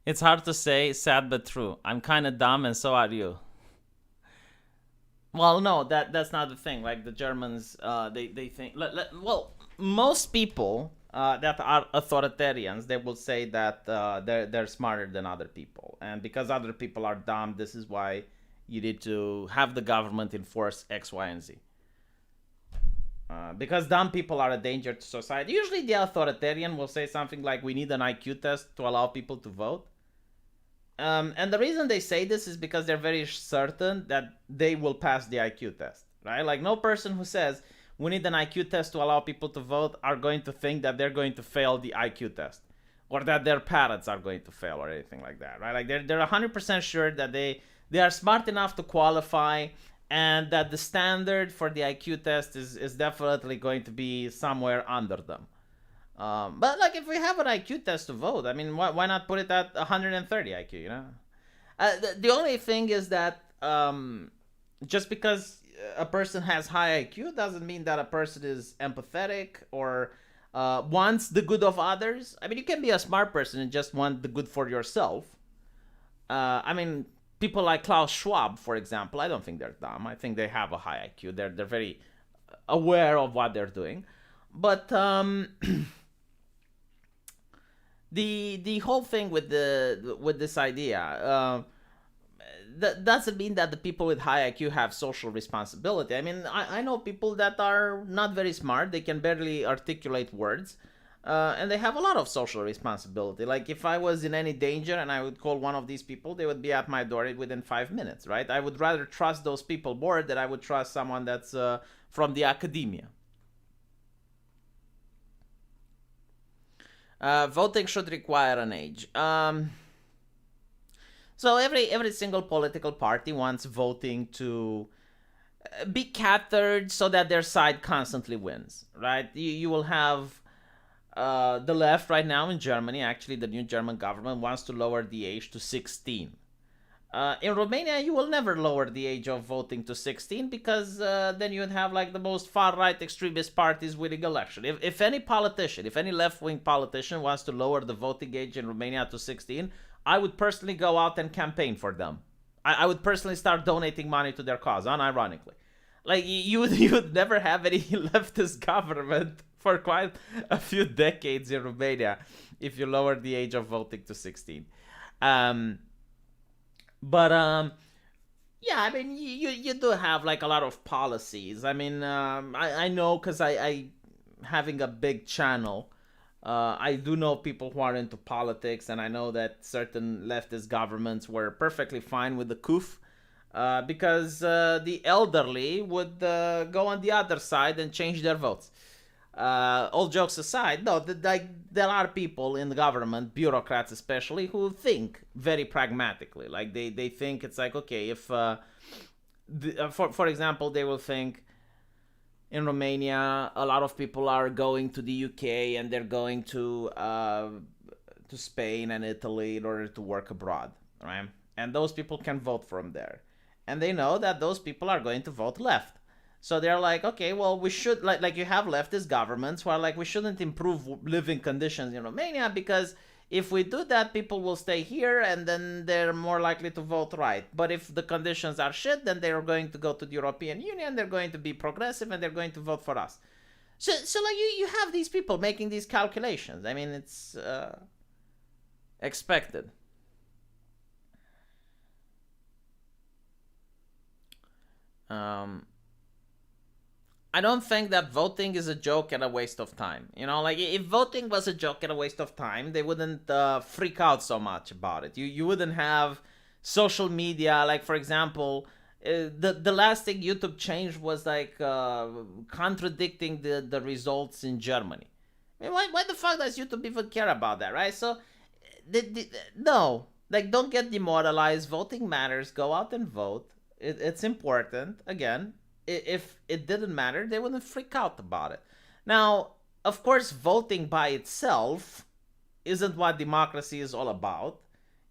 It's hard to say, sad but true. I'm kind of dumb, and so are you. Well, no, that's not the thing. Like the Germans, they think. Well, most people that are authoritarians, they will say that they're smarter than other people, and because other people are dumb, this is why you need to have the government enforce X, Y, and Z. Because dumb people are a danger to society. Usually, the authoritarian will say something like, "We need an IQ test to allow people to vote." And the reason they say this is because they're very certain that they will pass the IQ test, right? Like no person who says we need an IQ test to allow people to vote are going to think that they're going to fail the IQ test or that their parents are going to fail or anything like that, right? Like they're 100% sure that they are smart enough to qualify and that the standard for the IQ test is definitely going to be somewhere under them. But like if we have an IQ test to vote, I mean, why not put it at 130 IQ? The only thing is that just because a person has high IQ doesn't mean that a person is empathetic or wants the good of others. I mean, you can be a smart person and just want the good for yourself. I mean, people like Klaus Schwab, for example, I don't think they're dumb. I think they have a high IQ. They're very aware of what they're doing, but the whole thing with this idea that doesn't mean that the people with high IQ have social responsibility. I mean, I know people that are not very smart. They can barely articulate words, and they have a lot of social responsibility. Like if I was in any danger and I would call one of these people, they would be at my door within 5 minutes, right? I would rather trust those people more than I would trust someone that's from the academia. Voting should require an age. So every single political party wants voting to be catered so that their side constantly wins, right? You will have the left right now in Germany. Actually, the new German government wants to lower the age to 16. In Romania, you will never lower the age of voting to 16 because then you would have like the most far-right extremist parties winning election. If any politician, if any left-wing politician wants to lower the voting age in Romania to 16, I would personally go out and campaign for them. I would personally start donating money to their cause, unironically. Like you would never have any leftist government for quite a few decades in Romania if you lower the age of voting to 16. But yeah, I mean, you do have like a lot of policies. I mean, I know because I having a big channel, I do know people who are into politics, and I know that certain leftist governments were perfectly fine with the coup, because the elderly would go on the other side and change their votes. all jokes aside, no, there are people in the government, bureaucrats especially, who think very pragmatically. Like they think it's like, okay, if for example, they will think in Romania a lot of people are going to the UK and they're going to Spain and Italy in order to work abroad, right? And those people can vote from there, and they know that those people are going to vote left. So they're like, okay, well, we should, like you have leftist governments who are like, we shouldn't improve living conditions in Romania because if we do that, people will stay here and then they're more likely to vote right. But if the conditions are shit, then they're going to go to the European Union, they're going to be progressive, and they're going to vote for us. So like you have these people making these calculations. I mean, it's expected. I don't think that voting is a joke and a waste of time. You know, like if voting was a joke and a waste of time, they wouldn't freak out so much about it. You wouldn't have social media. Like for example, the last thing YouTube changed was like contradicting the results in Germany. I mean, why the fuck does YouTube even care about that, right? So no, like don't get demoralized. Voting matters. Go out and vote. It's important. Again, if it didn't matter, they wouldn't freak out about it. Now, of course, voting by itself isn't what democracy is all about.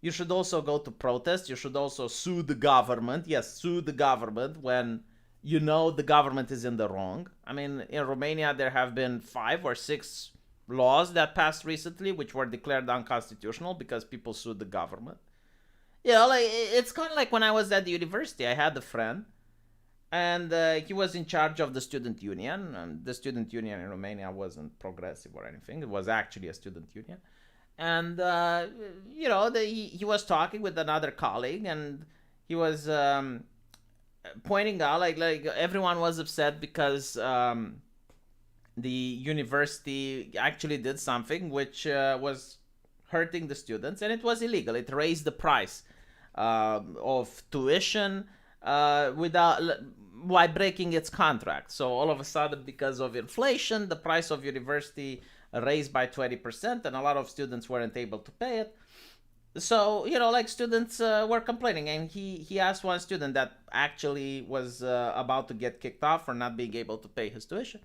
You should also go to protest. You should also sue the government. Yes, sue the government when you know the government is in the wrong. I mean, in Romania, there have been 5 or 6 laws that passed recently which were declared unconstitutional because people sued the government. You know, like it's kind of like when I was at the university, I had a friend and he was in charge of the student union. And the student union in Romania wasn't progressive or anything. It was actually a student union. And, you know, he was talking with another colleague and he was pointing out, like everyone was upset because the university actually did something which was hurting the students, and it was illegal. It raised the price of tuition by breaking its contract. So all of a sudden, because of inflation, the price of university raised by 20%, and a lot of students weren't able to pay it. So, you know, like students were complaining, and he asked one student that actually was about to get kicked off for not being able to pay his tuition.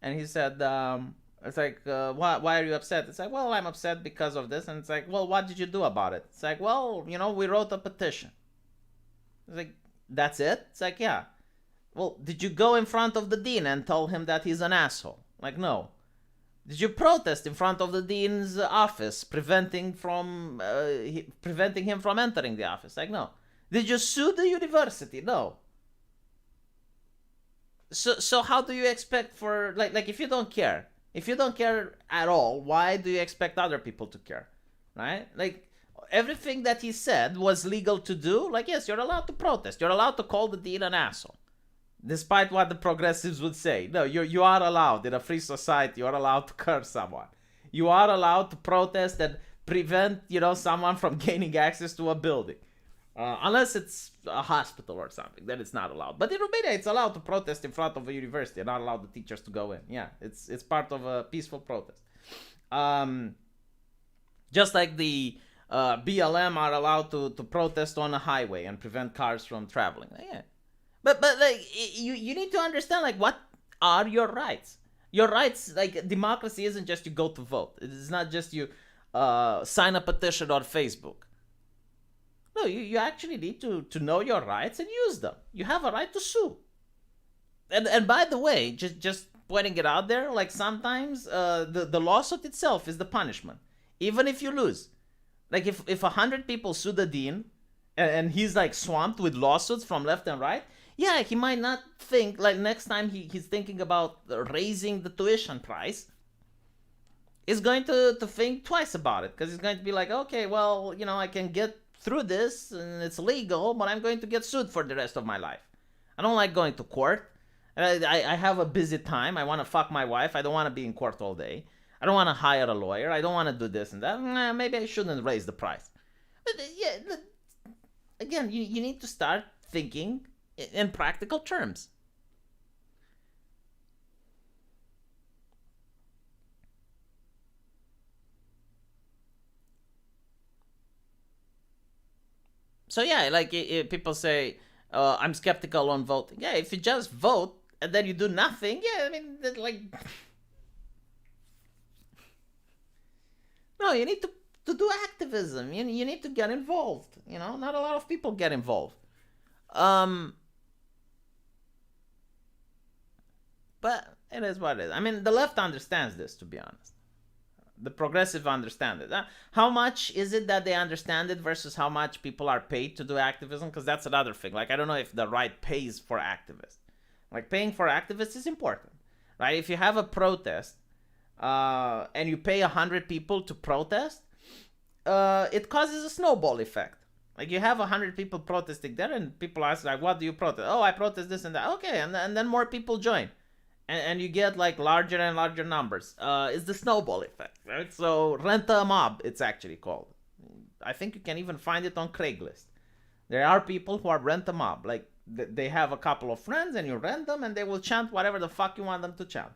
And he said, it's like, why are you upset? It's like, well, I'm upset because of this. And it's like, well, what did you do about it? It's like, well, you know, we wrote a petition. It's like, that's it? It's like, yeah. Well, did you go in front of the dean and tell him that he's an asshole? Like, no. Did you protest in front of the dean's office, preventing him from entering the office? Like, no. Did you sue the university? No. So how do you expect for, like if you don't care at all, why do you expect other people to care, right? Like everything that he said was legal to do. Like, yes, you're allowed to protest. You're allowed to call the dean an asshole, despite what the progressives would say. No, you are allowed in a free society. You are allowed to curse someone. You are allowed to protest and prevent, you know, someone from gaining access to a building. Unless it's a hospital or something, then it's not allowed. But in Romania, it's allowed to protest in front of a university and not allow the teachers to go in. Yeah, it's part of a peaceful protest. Just like the BLM are allowed to protest on a highway and prevent cars from traveling. Yeah, but like you need to understand, like, what are your rights? Your rights, like democracy, isn't just you go to vote. It's not just you sign a petition on Facebook. No, you actually need to know your rights and use them. You have a right to sue. And by the way, just pointing it out there, like sometimes the lawsuit itself is the punishment, even if you lose. Like if 100 people sue the dean, and he's like swamped with lawsuits from left and right, yeah, he might not think, like next time he's thinking about raising the tuition price, he's going to think twice about it, because he's going to be like, okay, well, you know, I can get through this and it's legal, but I'm going to get sued for the rest of my life. I don't like going to court. I have a busy time. I want to fuck my wife. I don't want to be in court all day. I don't want to hire a lawyer. I don't want to do this and that. Maybe I shouldn't raise the price. But yeah, again, you need to start thinking in practical terms. So yeah, like people say, I'm skeptical on voting. Yeah, if you just vote and then you do nothing, yeah, I mean, like, no, you need to do activism. You need to get involved. Not a lot of people get involved. Um, but it is what it is. I mean, the left understands this, to be honest. The progressive understand it. How much is it that they understand it versus how much people are paid to do activism? Because that's another thing. Like, I don't know if the right pays for activists. Like, paying for activists is important, right? If you have a protest and you pay 100 people to protest, it causes a snowball effect. Like, you have 100 people protesting there, and people ask, like, what do you protest? Oh, I protest this and that. Okay, and then more people join. And you get like larger and larger numbers. It's the snowball effect, right? So rent a mob, it's actually called. I think you can even find it on Craigslist. There are people who are rent a mob. Like they have a couple of friends and you rent them and they will chant whatever the fuck you want them to chant.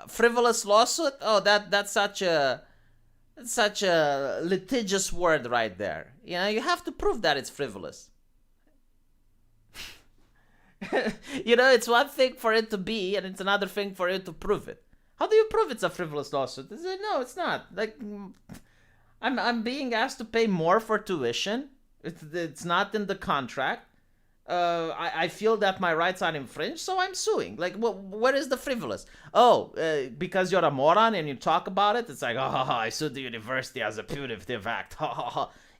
Frivolous lawsuit? Oh, that's such a litigious word right there. You have to prove that it's frivolous. It's one thing for it to be, and it's another thing for it to prove it. How do you prove it's a frivolous lawsuit? No, it's not. Like, I'm being asked to pay more for tuition. It's not in the contract. I feel that my rights are infringed, so I'm suing. Like, what is the frivolous? Oh, because you're a moron and you talk about it, it's like, I sued the university as a punitive act.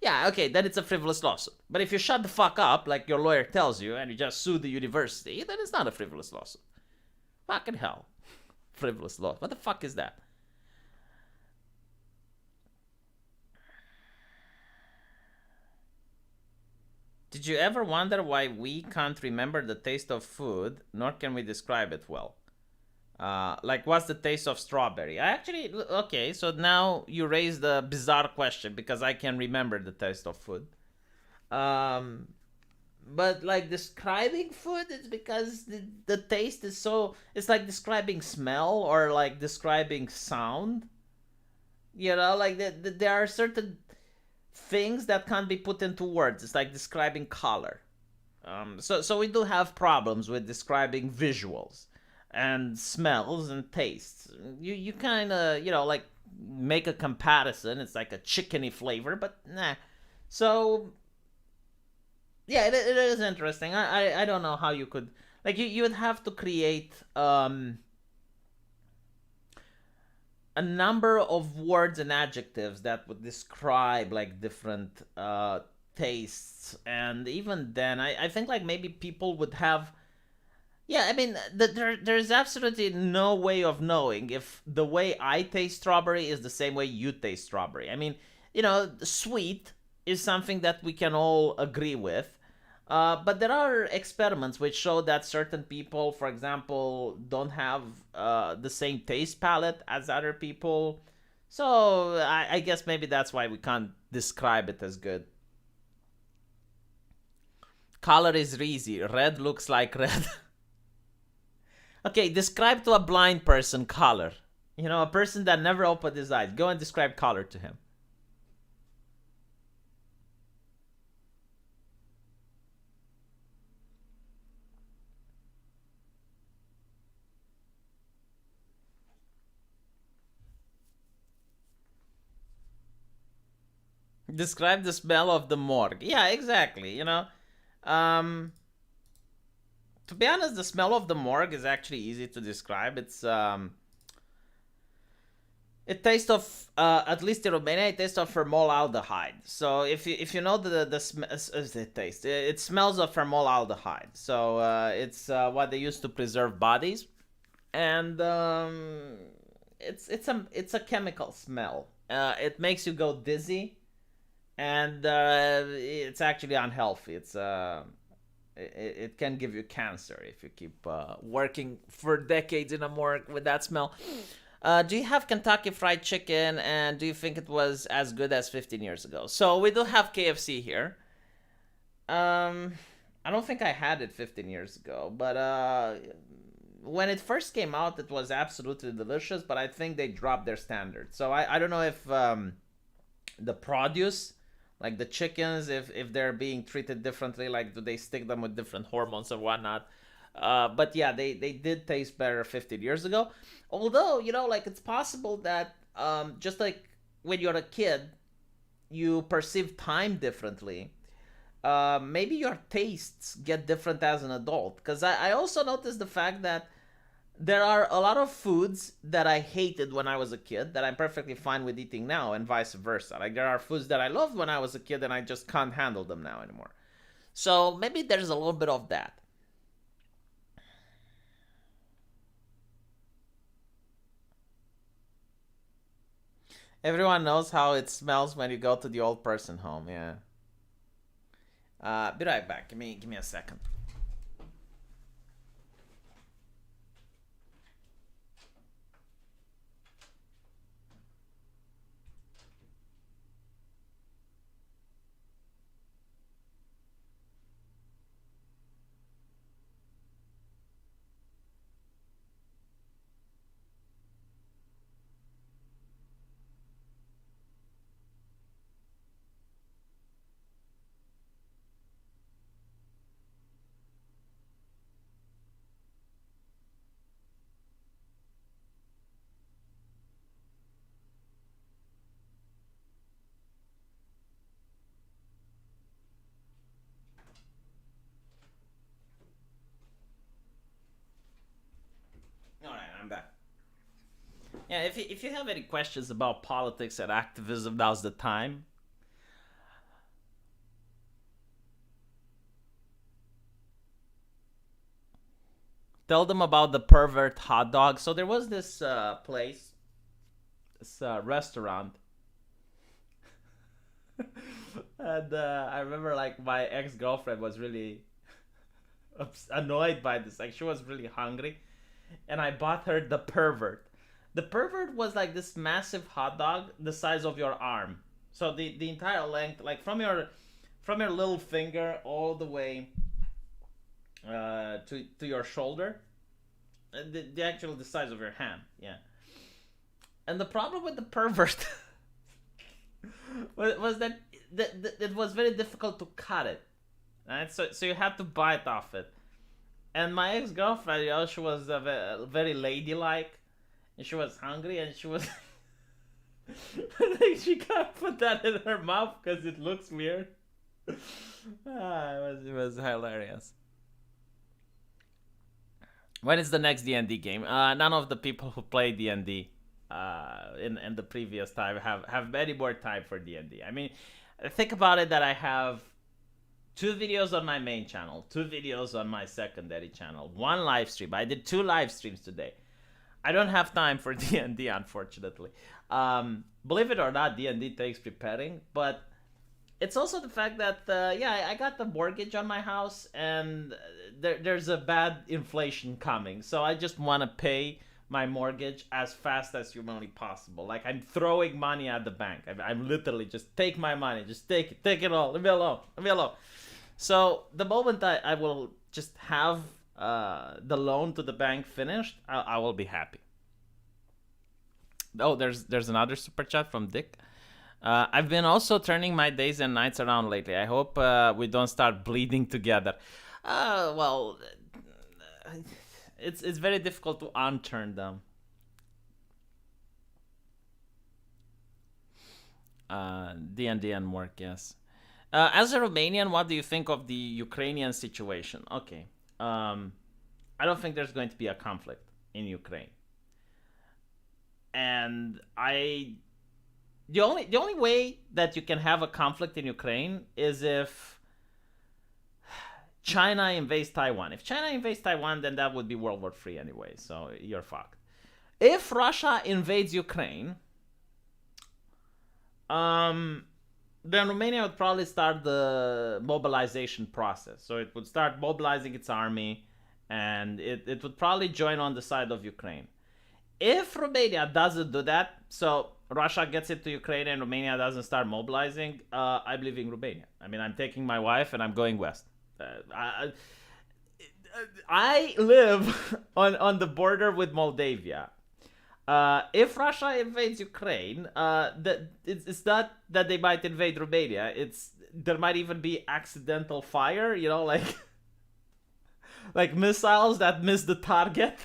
Yeah, okay, then it's a frivolous lawsuit. But if you shut the fuck up, like your lawyer tells you, and you just sue the university, then it's not a frivolous lawsuit. Fucking hell. Frivolous lawsuit. What the fuck is that? Did you ever wonder why we can't remember the taste of food, nor can we describe it well? Like, what's the taste of strawberry? Okay, so now you raise the bizarre question because I can remember the taste of food. But like describing food, it's because the taste is so, it's like describing smell or like describing sound. Like there are certain things that can't be put into words. It's like describing color. So we do have problems with describing visuals and smells and tastes. You kind of, like make a comparison. It's like a chickeny flavor, but nah. So yeah, it is interesting. I don't know how you could, like, you would have to create a number of words and adjectives that would describe like different tastes, and even then I think like maybe people would have, yeah, I mean, there's absolutely no way of knowing if the way I taste strawberry is the same way you taste strawberry. I mean, sweet is something that we can all agree with. But there are experiments which show that certain people, for example, don't have the same taste palette as other people. So I guess maybe that's why we can't describe it as good. Color is easy. Red looks like red. Okay, describe to a blind person color. A person that never opened his eyes. Go and describe color to him. Describe the smell of the morgue. Yeah, exactly. Um, to be honest, the smell of the morgue is actually easy to describe. It tastes of, at least in Romania, it tastes of formaldehyde. So if you know the taste, it smells of formaldehyde. So it's what they use to preserve bodies, and it's a chemical smell. It makes you go dizzy, and it's actually unhealthy. It can give you cancer if you keep working for decades in a morgue with that smell. Do you have Kentucky Fried Chicken, and do you think it was as good as 15 years ago? So we do have KFC here. I don't think I had it 15 years ago, but when it first came out, it was absolutely delicious, but I think they dropped their standards. So I don't know if the produce Like the chickens, if they're being treated differently, like do they stick them with different hormones and whatnot? But yeah, they did taste better 15 years ago. Although, like it's possible that just like when you're a kid, you perceive time differently. Maybe your tastes get different as an adult. Because I also noticed the fact that there are a lot of foods that I hated when I was a kid that I'm perfectly fine with eating now, and vice versa. Like there are foods that I loved when I was a kid and I just can't handle them now anymore. So maybe there's a little bit of that. Everyone knows how it smells when you go to the old person home. Yeah. Be right back. Give me a second. All right, I'm back. Yeah, if you have any questions about politics and activism, now's the time. Tell them about the pervert hot dog. So there was this place, this restaurant, and I remember like my ex girlfriend was really annoyed by this. Like she was really hungry, and I bought her the pervert. The pervert was like this massive hot dog the size of your arm. So the entire length, like from your little finger all the way to your shoulder, the actual the size of your hand. Yeah. And the problem with the pervert was that it was very difficult to cut it. Right? So you had to bite off it. And my ex girlfriend, she was very ladylike, and she was hungry, and she was. She can't put that in her mouth because it looks weird. It was hilarious. When is the next D&D game? None of the people who play D&D in the previous time have any more time for D&D. I mean, think about it that I have 2 videos on my main channel, 2 videos on my secondary channel, 1 live stream. I did 2 live streams today. I don't have time for D&D, unfortunately. Believe it or not, D&D takes preparing, but it's also the fact that I got the mortgage on my house, and there's a bad inflation coming, so I just want to pay my mortgage as fast as humanly possible. Like I'm throwing money at the bank. I'm literally just take my money, just take it all. Leave me alone, leave me alone. So the moment I will just have the loan to the bank finished, I will be happy. Oh, there's another super chat from Dick. I've been also turning my days and nights around lately. I hope we don't start bleeding together. Well, it's very difficult to unturn them. D&D and work, yes. As a Romanian, what do you think of the Ukrainian situation? Okay. I don't think there's going to be a conflict in Ukraine. And the only way that you can have a conflict in Ukraine is if China invades Taiwan. If China invades Taiwan, then that would be World War III anyway, so you're fucked. If Russia invades Ukraine, then Romania would probably start the mobilization process. So it would start mobilizing its army, and it would probably join on the side of Ukraine. If Romania doesn't do that, so Russia gets into Ukraine and Romania doesn't start mobilizing, I'm leaving Romania. I mean, I'm taking my wife and I'm going west. I live on the border with Moldavia. If Russia invades Ukraine, it's not that they might invade Romania. It's there might even be accidental fire. You know, like like missiles that miss the target.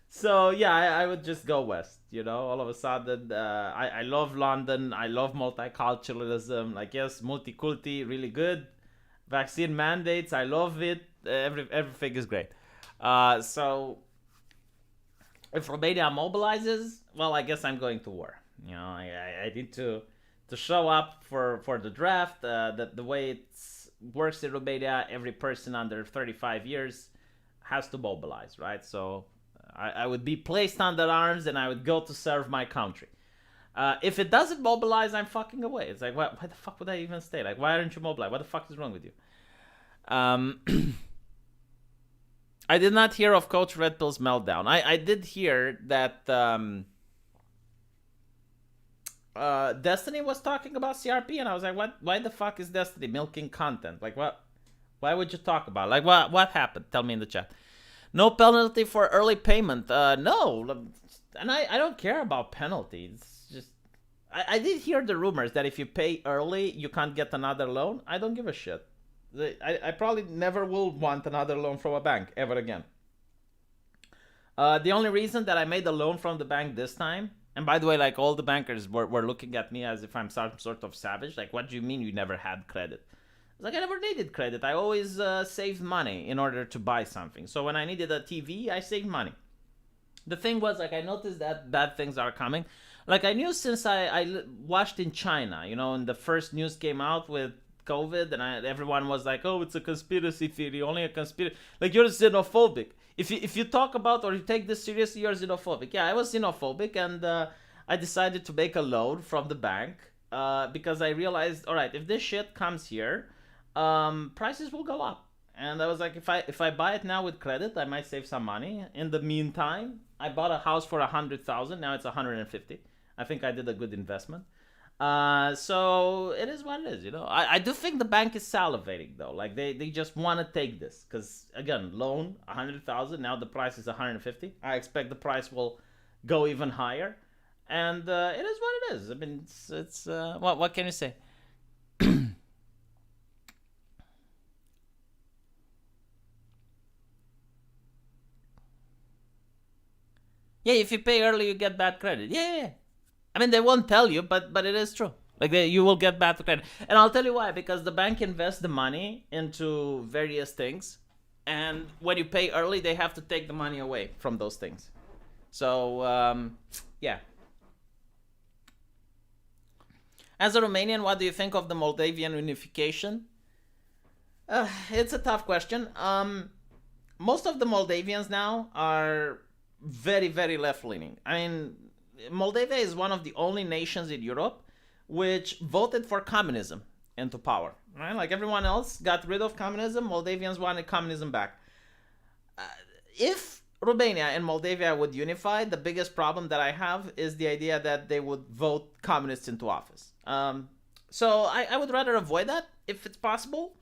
So yeah, I would just go west. You know, all of a sudden, I love London. I love multiculturalism. Like yes, multiculti really good. Vaccine mandates, I love it. Everything is great. So if Romania mobilizes, well, I guess I'm going to war. You know, I need to show up for the draft. The way it works in Romania, every person under 35 years has to mobilize, right? So I would be placed under arms and I would go to serve my country. If it doesn't mobilize, I'm fucking away. It's like, why the fuck would I even stay? Like, why aren't you mobilized? What the fuck is wrong with you? I did not hear of Coach Red Pill's meltdown. I did hear that Destiny was talking about CRP, and I was like, what? Why the fuck is Destiny milking content? Like, what? Why would you talk about it? Like, what happened? Tell me in the chat. No penalty for early payment. No. And I don't care about penalties. It's just I did hear the rumors that if you pay early, you can't get another loan. I don't give a shit. I probably never will want another loan from a bank ever again. The only reason that I made a loan from the bank this time, and by the way, like all the bankers were looking at me as if I'm some sort of savage. Like, what do you mean you never had credit? Like, I never needed credit. I always saved money in order to buy something. So when I needed a TV, I saved money. The thing was, like, I noticed that bad things are coming. Like, I knew since I watched in China, you know, and the first news came out with COVID, and everyone was like, oh, it's a conspiracy theory, only a conspiracy. Like, you're xenophobic. If you talk about or you take this seriously, you're xenophobic. Yeah, I was xenophobic, and I decided to make a loan from the bank because I realized, all right, if this shit comes here, prices will go up. And I was like, if I buy it now with credit, I might save some money. In the meantime, I bought a house for 100,000. Now it's 150. I think I did a good investment. So it is what it is, you know. I do think the bank is salivating though. Like they just want to take this because again, loan 100,000. Now the price is 150. I expect the price will go even higher, and it is what it is. I mean, it's what can you say? Yeah, if you pay early, you get bad credit. Yeah. I mean, they won't tell you, but it is true. Like you will get bad credit, and I'll tell you why. Because the bank invests the money into various things, and when you pay early, they have to take the money away from those things. So yeah. As a Romanian, what do you think of the Moldavian unification? It's a tough question. Most of the Moldavians now are very, very left leaning. I mean, Moldavia is one of the only nations in Europe which voted for communism into power. Right? Like everyone else got rid of communism, Moldavians wanted communism back. If Romania and Moldavia would unify, the biggest problem that I have is the idea that they would vote communists into office. So I would rather avoid that if it's possible.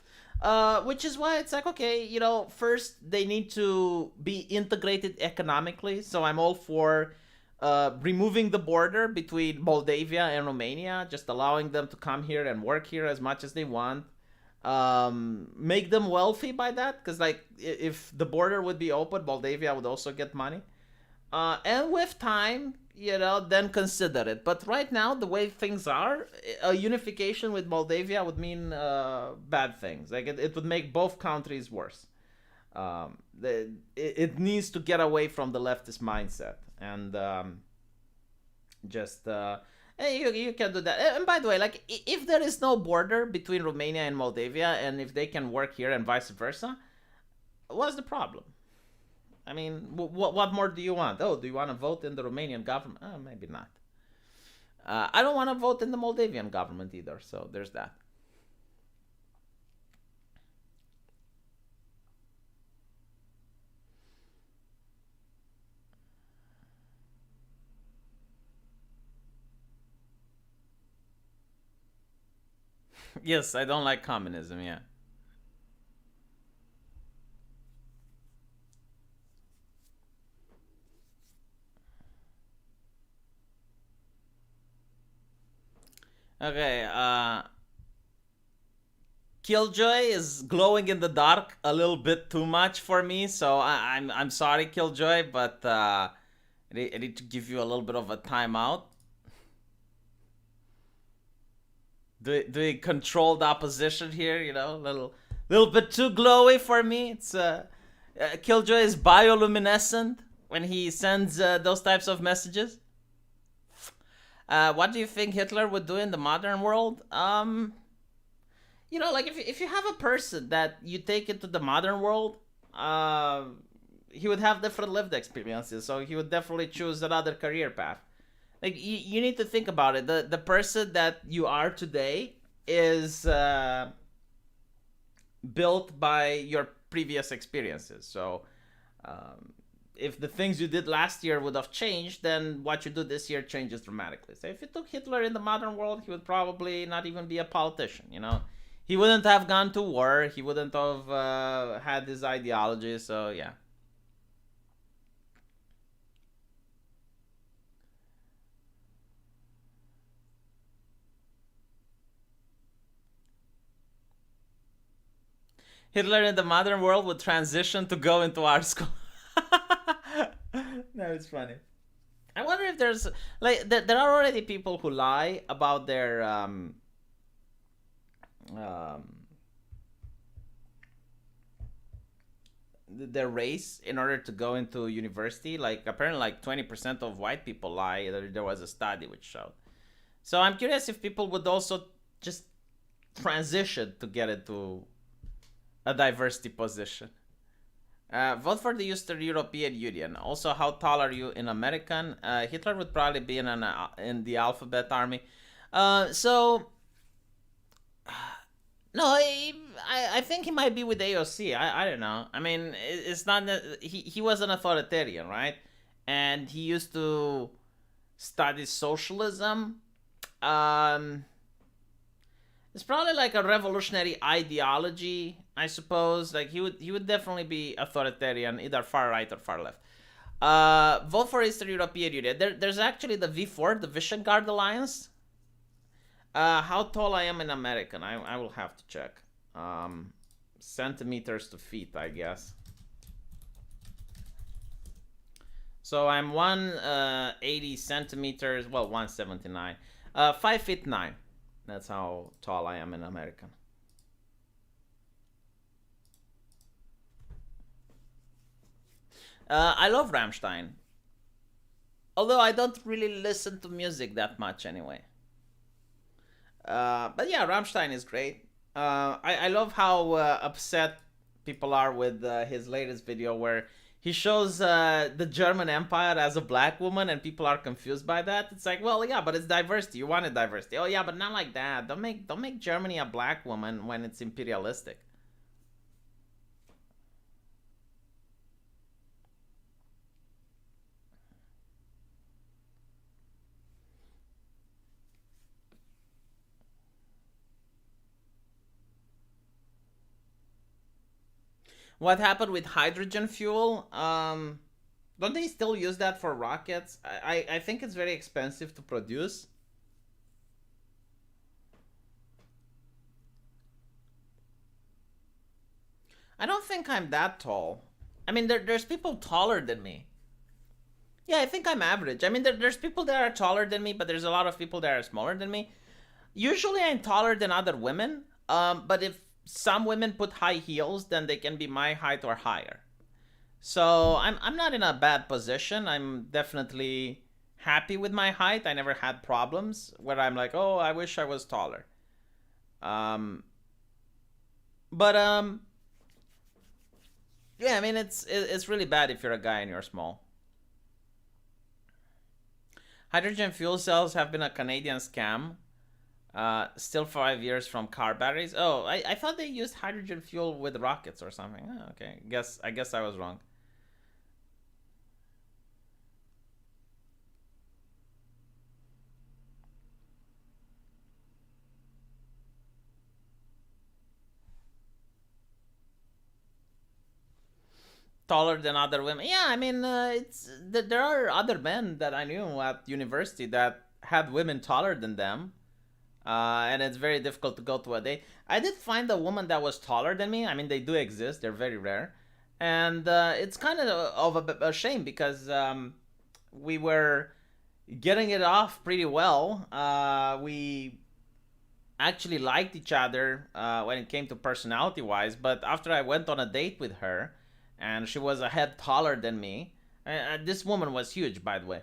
Which is why it's like, okay, you know, first they need to be integrated economically. So I'm all for removing the border between Moldavia and Romania, just allowing them to come here and work here as much as they want. Make them wealthy by that, because like if the border would be open, Moldavia would also get money. And with time, you know, then consider it. But right now, the way things are, a unification with Moldavia would mean bad things. Like it would make both countries worse. It needs to get away from the leftist mindset and just you can do that. And by the way, like if there is no border between Romania and Moldavia, and if they can work here and vice versa, what's the problem? I mean, what more do you want? Oh, do you want to vote in the Romanian government? Maybe not. I don't want to vote in the Moldavian government either, so there's that. Yes, I don't like communism, yeah. Okay, Killjoy is glowing in the dark a little bit too much for me, so I'm sorry, Killjoy, but I need to give you a little bit of a timeout. Doing controlled opposition here, you know, little bit too glowy for me. It's Killjoy is bioluminescent when he sends those types of messages. What do you think Hitler would do in the modern world? You know, like if you have a person that you take into the modern world, he would have different lived experiences, so he would definitely choose another career path. Like you need to think about it. The person that you are today is built by your previous experiences. So if the things you did last year would have changed, then what you do this year changes dramatically. So if you took Hitler in the modern world, he would probably not even be a politician. You know, he wouldn't have gone to war. He wouldn't have had his ideology. So yeah. Hitler in the modern world would transition to go into art school. No, it's funny. I wonder if there's like there are already people who lie about um, their race in order to go into university. Like apparently, like 20% of white people lie. There was a study which showed. So I'm curious if people would also just transition to get into a diversity position. Vote for the Eastern European Union. Also, how tall are you in American? Hitler would probably be in the alphabet army. So no, I think he might be with AOC. I don't know. I mean, it's not that he was an authoritarian, right? And he used to study socialism. Um, it's probably like a revolutionary ideology, I suppose. Like he would definitely be authoritarian, either far right or far left. Vote for Eastern European Union. There's actually the V4, the Vision Guard Alliance. How tall I am in American? I will have to check. Centimeters to feet, I guess. So I'm 180 centimeters. Well, 179. 5'9". That's how tall I am in American. I love Rammstein. Although I don't really listen to music that much anyway. But yeah, Rammstein is great. I love how upset people are with his latest video where he shows the German Empire as a black woman and people are confused by that. It's like, well, yeah, but it's diversity. You wanted diversity. Oh yeah, but not like that. Don't make Germany a black woman when it's imperialistic. What happened with hydrogen fuel? Don't they still use that for rockets? I think it's very expensive to produce. I don't think I'm that tall. I mean, there's people taller than me. Yeah, I think I'm average. I mean, there's people that are taller than me, but there's a lot of people that are smaller than me. Usually, I'm taller than other women. But if some women put high heels, then they can be my height or higher. So I'm not in a bad position. I'm definitely happy with my height. I never had problems where I'm like, oh, I wish I was taller. Um, but yeah, I mean it's really bad if you're a guy and you're small. Hydrogen fuel cells have been a Canadian scam. Still 5 years from car batteries. Oh, I thought they used hydrogen fuel with rockets or something. Oh, okay, I guess I was wrong. Taller than other women. Yeah, I mean, there are other men that I knew at university that had women taller than them. and it's very difficult to go to a date. I did find a woman that was taller than me. I mean, they do exist; they're very rare, and it's kind of a shame because we were getting it off pretty well. We actually liked each other when it came to personality wise, but after I went on a date with her, and she was a head taller than me, this woman was huge, by the way.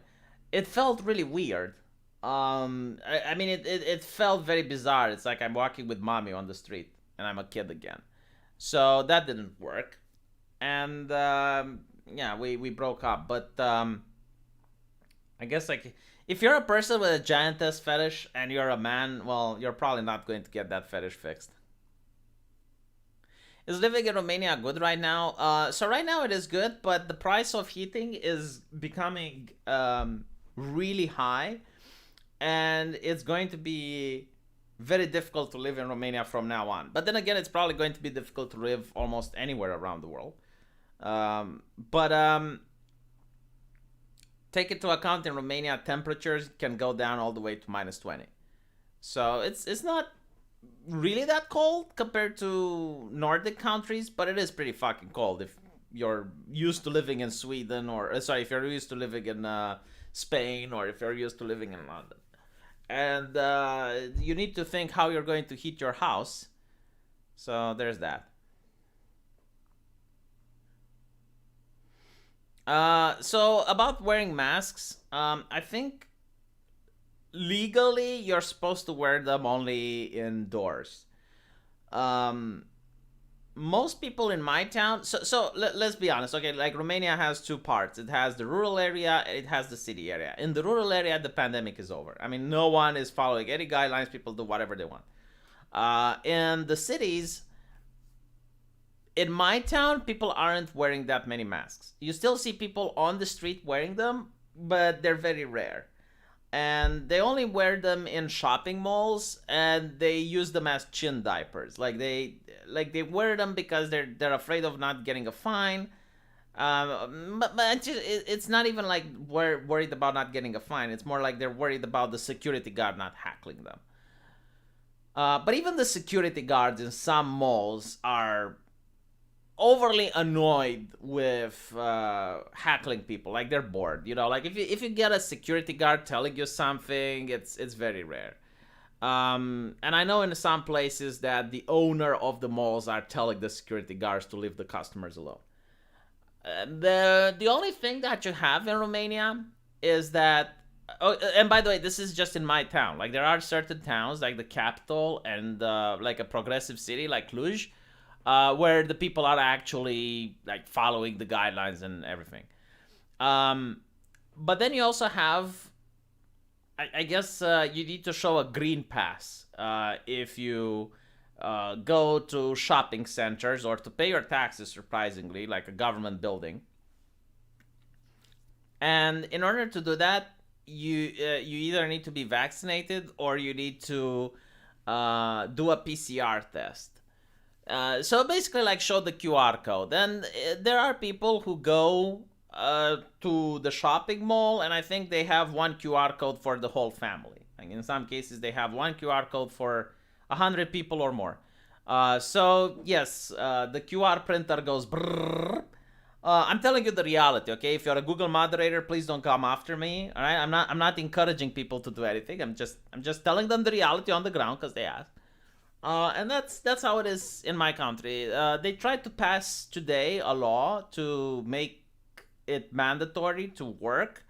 It felt really weird. I mean, it felt very bizarre. It's like I'm walking with mommy on the street and I'm a kid again. So that didn't work. And yeah, we broke up. But I guess like if you're a person with a giantess fetish and you're a man, well, you're probably not going to get that fetish fixed. Is living in Romania good right now? So right now it is good, but the price of heating is becoming really high, and it's going to be very difficult to live in Romania from now on. But then again, it's probably going to be difficult to live almost anywhere around the world. But take into account in Romania, temperatures can go down all the way to -20. So it's not really that cold compared to Nordic countries, but it is pretty fucking cold if you're used to living in Sweden, or sorry, if you're used to living in Spain, or if you're used to living in London. And you need to think how you're going to heat your house. So there's that. So about wearing masks, I think legally you're supposed to wear them only indoors. Um, Most people in my town, so let's be honest, okay, like Romania has two parts. It has the rural area, it has the city area. In the rural area, the pandemic is over. I mean, no one is following any guidelines. People do whatever they want. In the cities, in my town, people aren't wearing that many masks. You still see people on the street wearing them, but they're very rare. And they only wear them in shopping malls, and they use them as chin diapers. Like they wear them because they're afraid of not getting a fine. But it's not even like we're worried about not getting a fine. It's more like they're worried about the security guard not hackling them. But even the security guards in some malls are overly annoyed with hackling people. Like they're bored, you know. Like if you get a security guard telling you something, it's very rare. And I know in some places that the owner of the malls are telling the security guards to leave the customers alone. The only thing that you have in Romania is that. Oh, and by the way, this is just in my town. Like there are certain towns, like the capital and like a progressive city like Cluj, where the people are actually like following the guidelines and everything. But then you also have, I guess, you need to show a green pass if you go to shopping centers or to pay your taxes. Surprisingly, like a government building. And in order to do that, you either need to be vaccinated or you need to do a PCR test. So basically, like show the QR code. And there are people who go to the shopping mall, and I think they have one QR code for the whole family. Like in some cases, they have one QR code for 100 people or more. So yes, the QR printer goes brrrr. I'm telling you the reality, okay? If you're a Google moderator, please don't come after me. All right, I'm not encouraging people to do anything. I'm just telling them the reality on the ground because they asked. And that's how it is in my country. They tried to pass today a law to make it mandatory to work.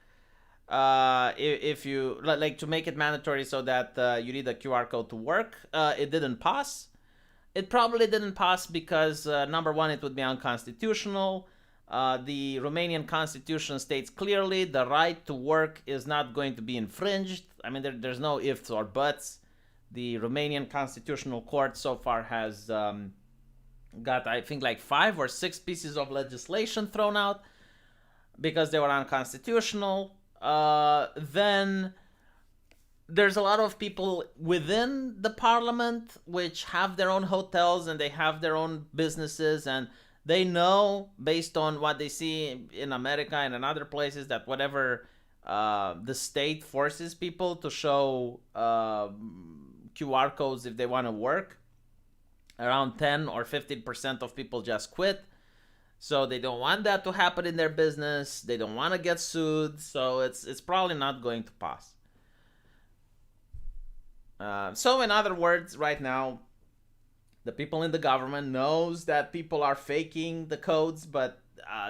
If you like to make it mandatory so that you need a QR code to work, it didn't pass. It probably didn't pass because number one, it would be unconstitutional. The Romanian constitution states clearly the right to work is not going to be infringed. I mean, there's no ifs or buts. The Romanian Constitutional Court so far has got, I think, like 5 or 6 pieces of legislation thrown out because they were unconstitutional. Then there's a lot of people within the parliament which have their own hotels and they have their own businesses, and they know, based on what they see in America and in other places, that whatever the state forces people to show QR codes if they want to work. Around 10 or 15% of people just quit. So they don't want that to happen in their business. They don't want to get sued. So it's probably not going to pass. So in other words, right now, the people in the government knows that people are faking the codes, but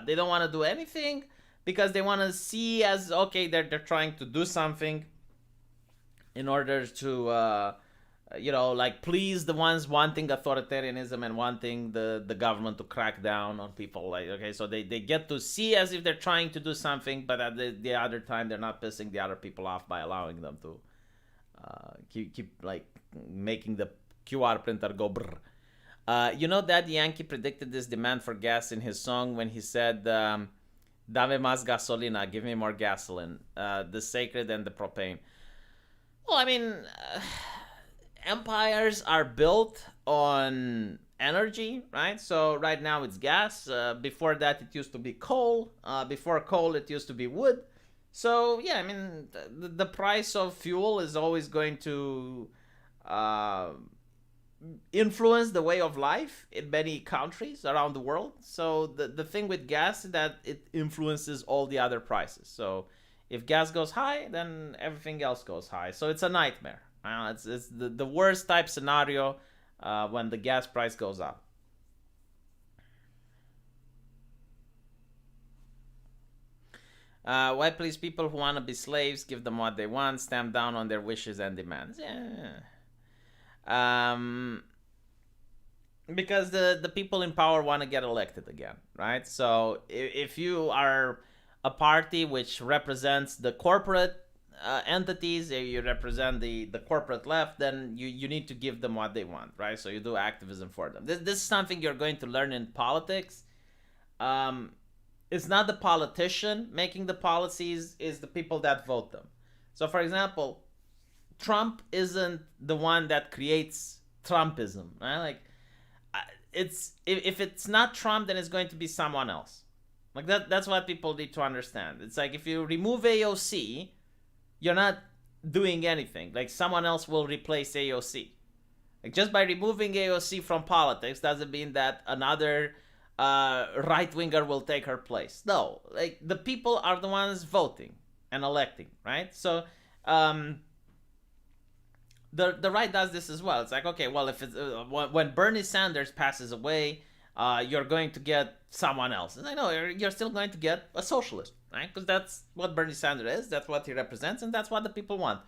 they don't want to do anything because they want to see as, okay, they're trying to do something in order to like please the ones wanting authoritarianism and wanting the government to crack down on people. Like, okay, so they get to see as if they're trying to do something, but at the other time they're not pissing the other people off by allowing them to keep like making the QR printer go brr. That Yankee predicted this demand for gas in his song when he said, Dame más gasolina, give me more gasoline, the sacred and the propane. Well, I mean, empires are built on energy, right? So right now it's gas. Before that, it used to be coal. Before coal, it used to be wood. So yeah, I mean, the price of fuel is always going to influence the way of life in many countries around the world. So the thing with gas is that it influences all the other prices. So if gas goes high, then everything else goes high. So it's a nightmare. It's the worst type scenario when the gas price goes up. Why please people who want to be slaves, give them what they want, stamp down on their wishes and demands? Yeah. Because the people in power want to get elected again, right? So if you are a party which represents the corporate entities, you represent the corporate left, then you need to give them what they want, right? So you do activism for them. This is something you're going to learn in politics. It's not the politician making the policies, it's the people that vote them. So for example, Trump isn't the one that creates Trumpism, right? Like, if it's not Trump, then it's going to be someone else. Like that's what people need to understand. It's like if you remove AOC, you're not doing anything. Like someone else will replace AOC. Like just by removing AOC from politics doesn't mean that another right-winger will take her place. No, like the people are the ones voting and electing, right? So the right does this as well. It's like, okay, well, if it's when Bernie Sanders passes away, you're going to get someone else. And I know you're still going to get a socialist, right? Because that's what Bernie Sanders is. That's what he represents, and that's what the people want.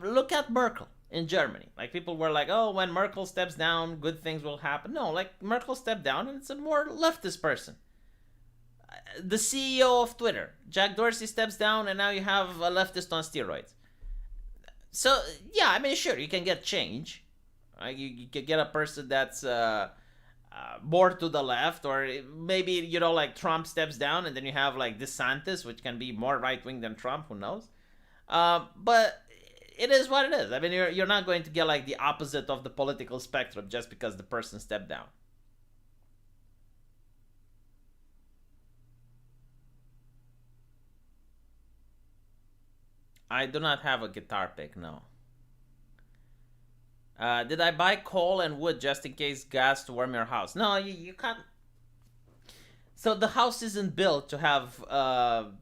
Look at Merkel in Germany. Like people were like, oh, when Merkel steps down, good things will happen. No, like Merkel stepped down, and it's a more leftist person. The CEO of Twitter, Jack Dorsey, steps down, and now you have a leftist on steroids. So yeah, I mean, sure, you can get change. Right? You can get a person that's more to the left, or maybe like Trump steps down, and then you have like DeSantis, which can be more right wing than Trump. Who knows? But it is what it is. I mean, you're not going to get like the opposite of the political spectrum just because the person stepped down. I do not have a guitar pick, no. Did I buy coal and wood just in case gas to warm your house? No, you can't. So the house isn't built to have a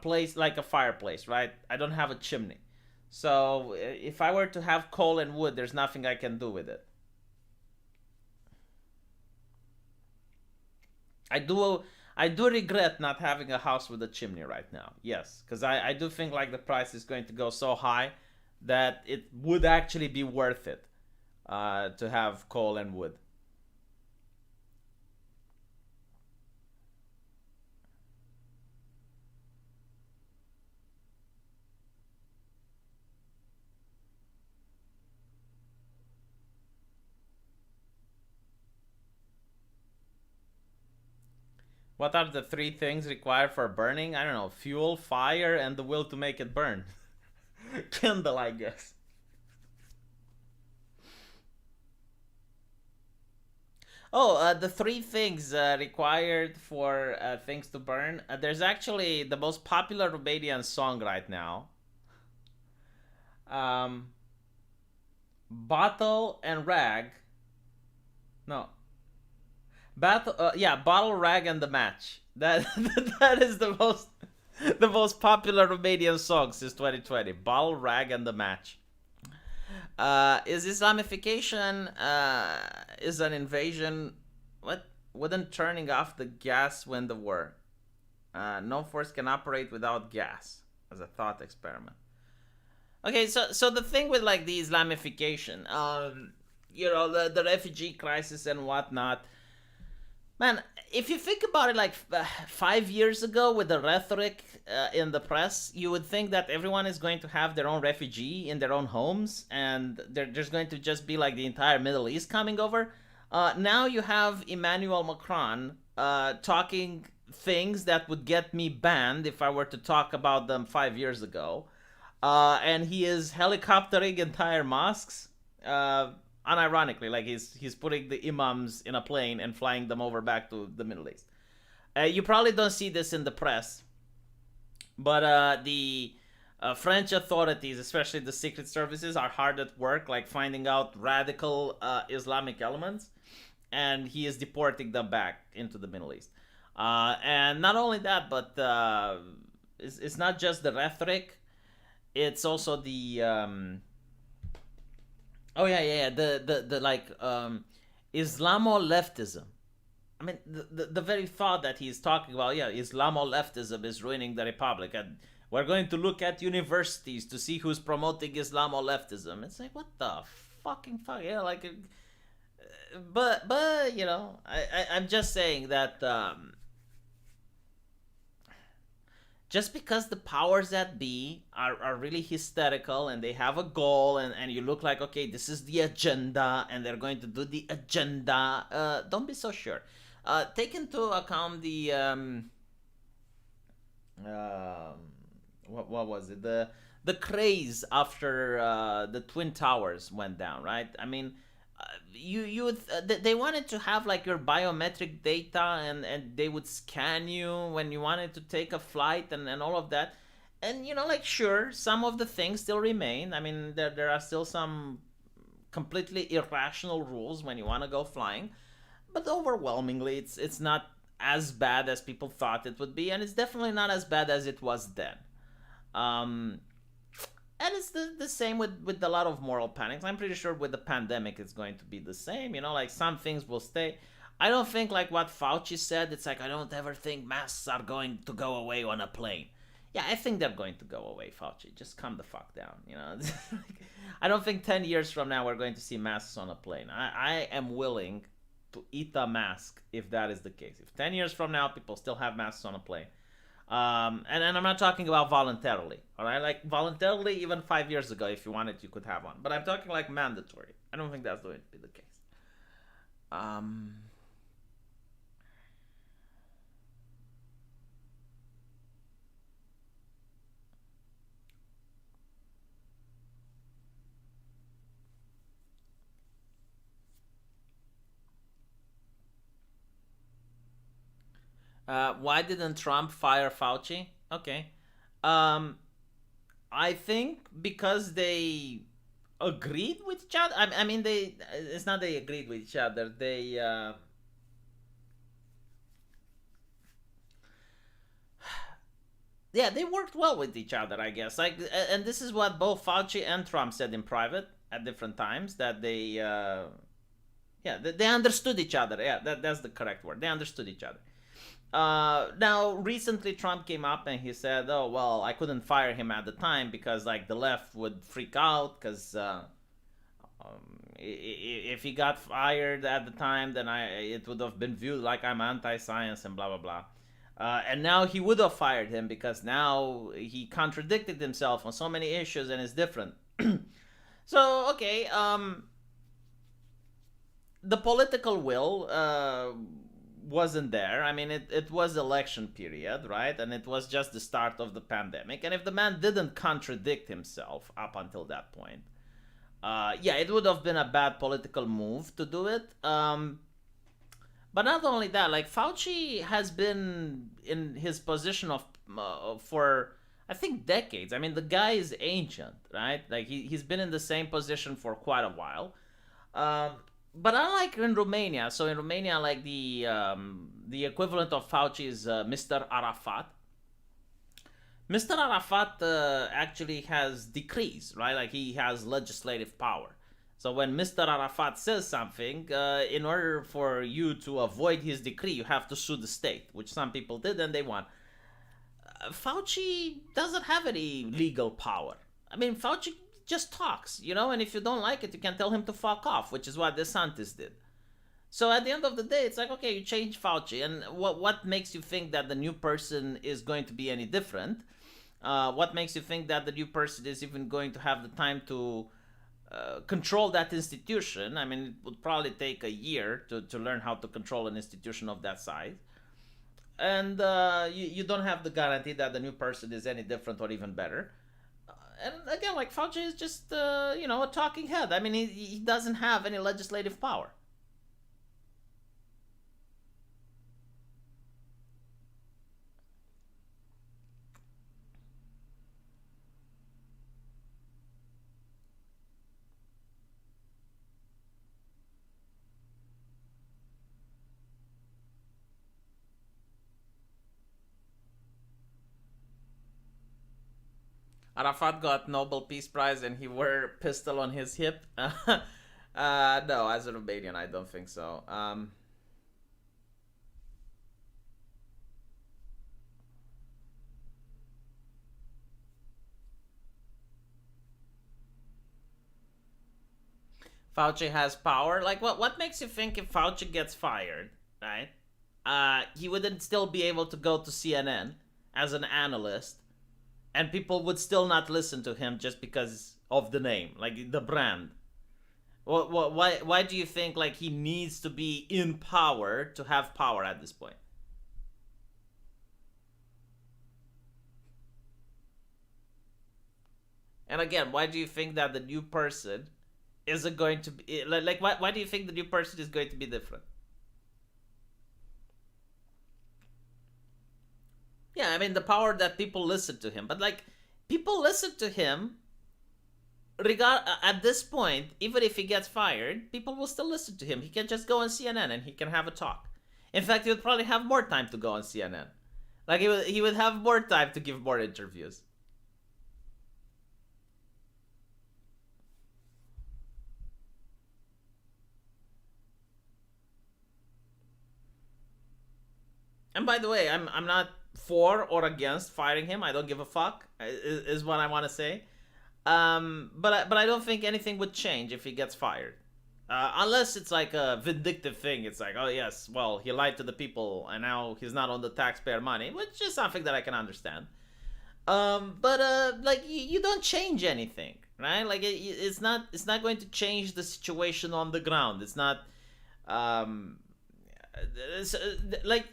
place like a fireplace, right? I don't have a chimney. So if I were to have coal and wood, there's nothing I can do with it. I do regret not having a house with a chimney right now. Yes, because I do think like the price is going to go so high that it would actually be worth it to have coal and wood. What are the three things required for burning? I don't know. Fuel, fire, and the will to make it burn. Kindle, I guess. Oh, the three things required for things to burn. There's actually the most popular Romanian song right now. Um, Bottle and rag. No, bottle, rag, and the match. That that is the most popular Romanian song since 2020. Bottle, rag, and the match. Is Islamification is an invasion? What? Wouldn't turning off the gas win the war? No force can operate without gas. As a thought experiment. Okay, so the thing with like the Islamification, the refugee crisis and whatnot, man. If you think about it, like 5 years ago, with the rhetoric in the press, you would think that everyone is going to have their own refugee in their own homes, and there's going to just be like the entire Middle East coming over. Now you have Emmanuel Macron talking things that would get me banned if I were to talk about them 5 years ago. And he is helicoptering entire mosques. Unironically, like he's putting the imams in a plane and flying them over back to the Middle East. You probably don't see this in the press, but the French authorities, especially the secret services, are hard at work, like finding out radical Islamic elements, and he is deporting them back into the Middle East. And not only that, but it's not just the rhetoric; it's also the the like Islamo-leftism. I mean, the very thought that he's talking about, Islamo-leftism is ruining the republic, and we're going to look at universities to see who's promoting Islamo-leftism. It's like, what the fucking fuck? Yeah, like, but I'm just saying that just because the powers that be are really hysterical and they have a goal, and you look like, okay, this is the agenda and they're going to do the agenda, don't be so sure. Take into account the what was it, the craze after the Twin Towers went down, right? I mean, they wanted to have like your biometric data, and they would scan you when you wanted to take a flight, and all of that. And like, sure, some of the things still remain. I mean, there are still some completely irrational rules when you want to go flying, but overwhelmingly it's not as bad as people thought it would be, and it's definitely not as bad as it was then. um and it's the same with a lot of moral panics. I'm pretty sure with the pandemic it's going to be the same. Like, some things will stay. I don't think, like what Fauci said, it's like, I don't ever think masks are going to go away on a plane. Yeah, I think they're going to go away, Fauci. Just calm the fuck down. I don't think 10 years from now we're going to see masks on a plane. I am willing to eat a mask if that is the case. If 10 years from now people still have masks on a plane, and I'm not talking about voluntarily, all right? Like, voluntarily, even 5 years ago, if you wanted, you could have one. But I'm talking like mandatory. I don't think that's going to be the case. Why didn't Trump fire Fauci? Okay. Um, I think because they agreed with each other. I mean, it's not they agreed with each other. They worked well with each other, I guess. Like, and this is what both Fauci and Trump said in private at different times, that they understood each other. Yeah, that's the correct word. They understood each other. Now, recently Trump came up and he said, "Oh, well, I couldn't fire him at the time because, like, the left would freak out because if he got fired at the time, then it would have been viewed like I'm anti-science and blah blah blah." And now he would have fired him because now he contradicted himself on so many issues and is different. So, okay, the political will wasn't there. I mean, it was election period, right? And it was just the start of the pandemic. And if the man didn't contradict himself up until that point, it would have been a bad political move to do it. But not only that, like, Fauci has been in his position of for I think decades. I mean, the guy is ancient, right? Like he's been in the same position for quite a while. Um, but unlike in Romania, so in Romania, like the equivalent of Fauci is Mr. Arafat. Mr. Arafat actually has decrees, right? Like he has legislative power. So when Mr. Arafat says something, in order for you to avoid his decree, you have to sue the state, which some people did and they won. Fauci doesn't have any legal power. I mean, Fauci just talks, and if you don't like it, you can tell him to fuck off, which is what DeSantis did. So at the end of the day, it's like, okay, you change Fauci, and what makes you think that the new person is going to be any different? What makes you think that the new person is even going to have the time to control that institution? I mean, it would probably take a year to learn how to control an institution of that size. And you don't have the guarantee that the new person is any different or even better. And again, like Fauci is just, a talking head. I mean, he doesn't have any legislative power. Arafat got Nobel Peace Prize and he wore a pistol on his hip. No, as a Romanian, I don't think so. Fauci has power. Like, what makes you think if Fauci gets fired, right? He wouldn't still be able to go to CNN as an analyst, and people would still not listen to him just because of the name, like the brand. Why do you think like he needs to be in power to have power at this point? And again, why do you think that the new person isn't going to be like why do you think the new person is going to be different? Yeah, I mean the power that people listen to him, but like people listen to him regard at this point, even if he gets fired, people will still listen to him. He can just go on CNN and he can have a talk. In fact, he would probably have more time to go on CNN. Like he would have more time to give more interviews. And by the way, I'm not for or against firing him. I don't give a fuck. Is what I want to say. But I don't think anything would change if he gets fired. Unless it's like a vindictive thing. It's like, oh yes, well he lied to the people and now he's not on the taxpayer money, which is something that I can understand. But like you don't change anything, right? Like it's not going to change the situation on the ground. It's not um, it's, like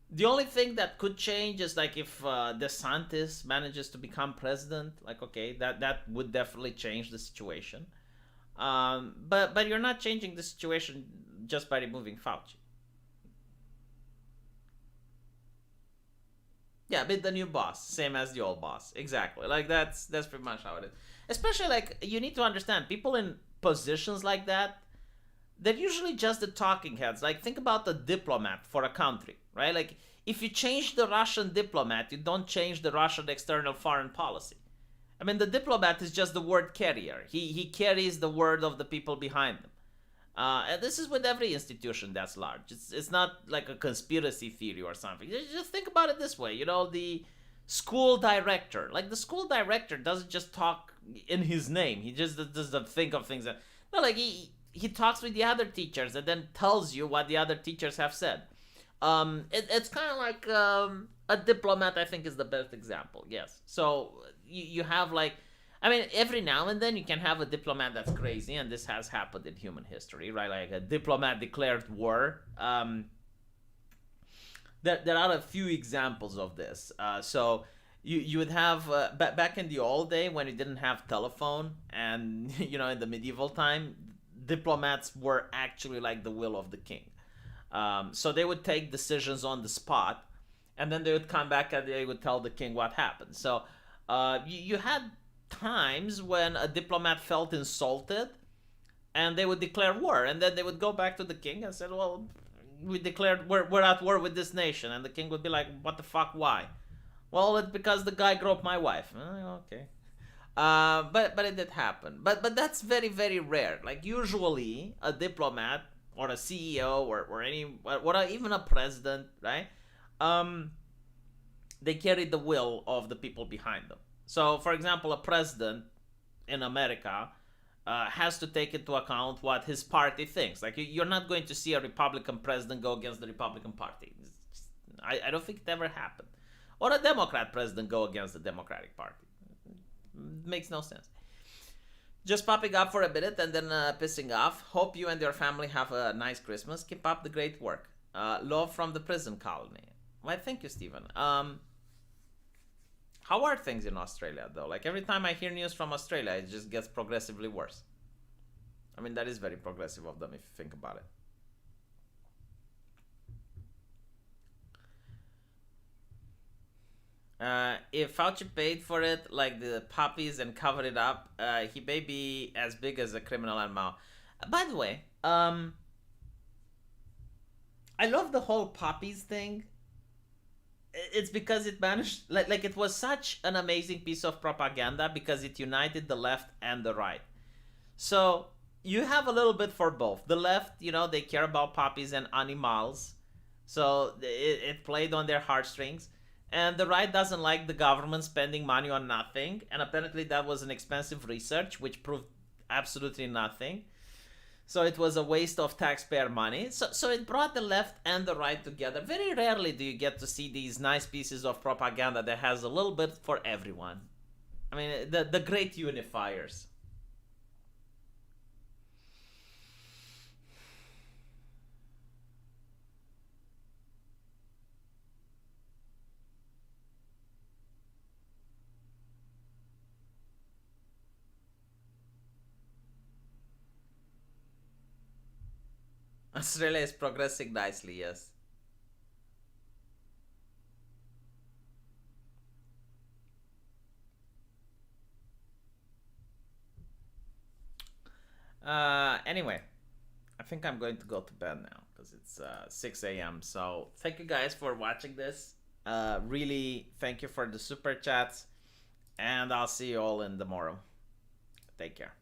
the only thing that could change is like if DeSantis manages to become president. Like, okay, that would definitely change the situation. But you're not changing the situation just by removing Fauci. Yeah, but the new boss, same as the old boss, exactly. Like that's pretty much how it is. Especially like you need to understand people in positions like that. They're usually just the talking heads. Like think about the diplomat for a country, right? Like if you change the Russian diplomat, you don't change the Russian external foreign policy. I mean, the diplomat is just the word carrier. He carries the word of the people behind him. And this is with every institution that's large. It's not like a conspiracy theory or something. Just think about it this way. The school director. Like the school director doesn't just talk in his name. He just doesn't think of things that. No, like he talks with the other teachers and then tells you what the other teachers have said. It's kind of like a diplomat. I think is the best example. Yes. So you have like, I mean, every now and then you can have a diplomat that's crazy, and this has happened in human history, right? Like a diplomat declared war. There are a few examples of this. So you would have back in the old day when you didn't have telephone, and in the medieval time, diplomats were actually like the will of the king. So they would take decisions on the spot, and then they would come back and they would tell the king what happened. So you had times when a diplomat felt insulted, and they would declare war, and then they would go back to the king and said, well, we declared we're at war with this nation, and the king would be like, what the fuck, why? Well, it's because the guy groped my wife. Okay. But it did happen. But that's very, very rare. Like, usually a diplomat or a CEO or even a president, right? They carry the will of the people behind them. So, for example, a president in America has to take into account what his party thinks. Like, you're not going to see a Republican president go against the Republican Party. I don't think it ever happened. Or a Democrat president go against the Democratic Party. Makes no sense. Just popping up for a minute and then pissing off. Hope you and your family have a nice Christmas. Keep up the great work. Love from the prison colony. Why, thank you, Stephen. How are things in Australia, though? Like, every time I hear news from Australia, it just gets progressively worse. I mean, that is very progressive of them if you think about it. If Fauci paid for it, like the puppies, and covered it up, he may be as big as a criminal and Mao. By the way, I love the whole puppies thing. It's because it managed, like it was such an amazing piece of propaganda because it united the left and the right. So you have a little bit for both. The left, they care about puppies and animals, so it played on their heartstrings. And the right doesn't like the government spending money on nothing. And apparently that was an expensive research, which proved absolutely nothing. So it was a waste of taxpayer money. So it brought the left and the right together. Very rarely do you get to see these nice pieces of propaganda that has a little bit for everyone. I mean, the great unifiers. Australia is progressing nicely, yes. Anyway, I think I'm going to go to bed now because it's 6 a.m. So thank you guys for watching this. Really, thank you for the super chats. And I'll see you all in tomorrow. Take care.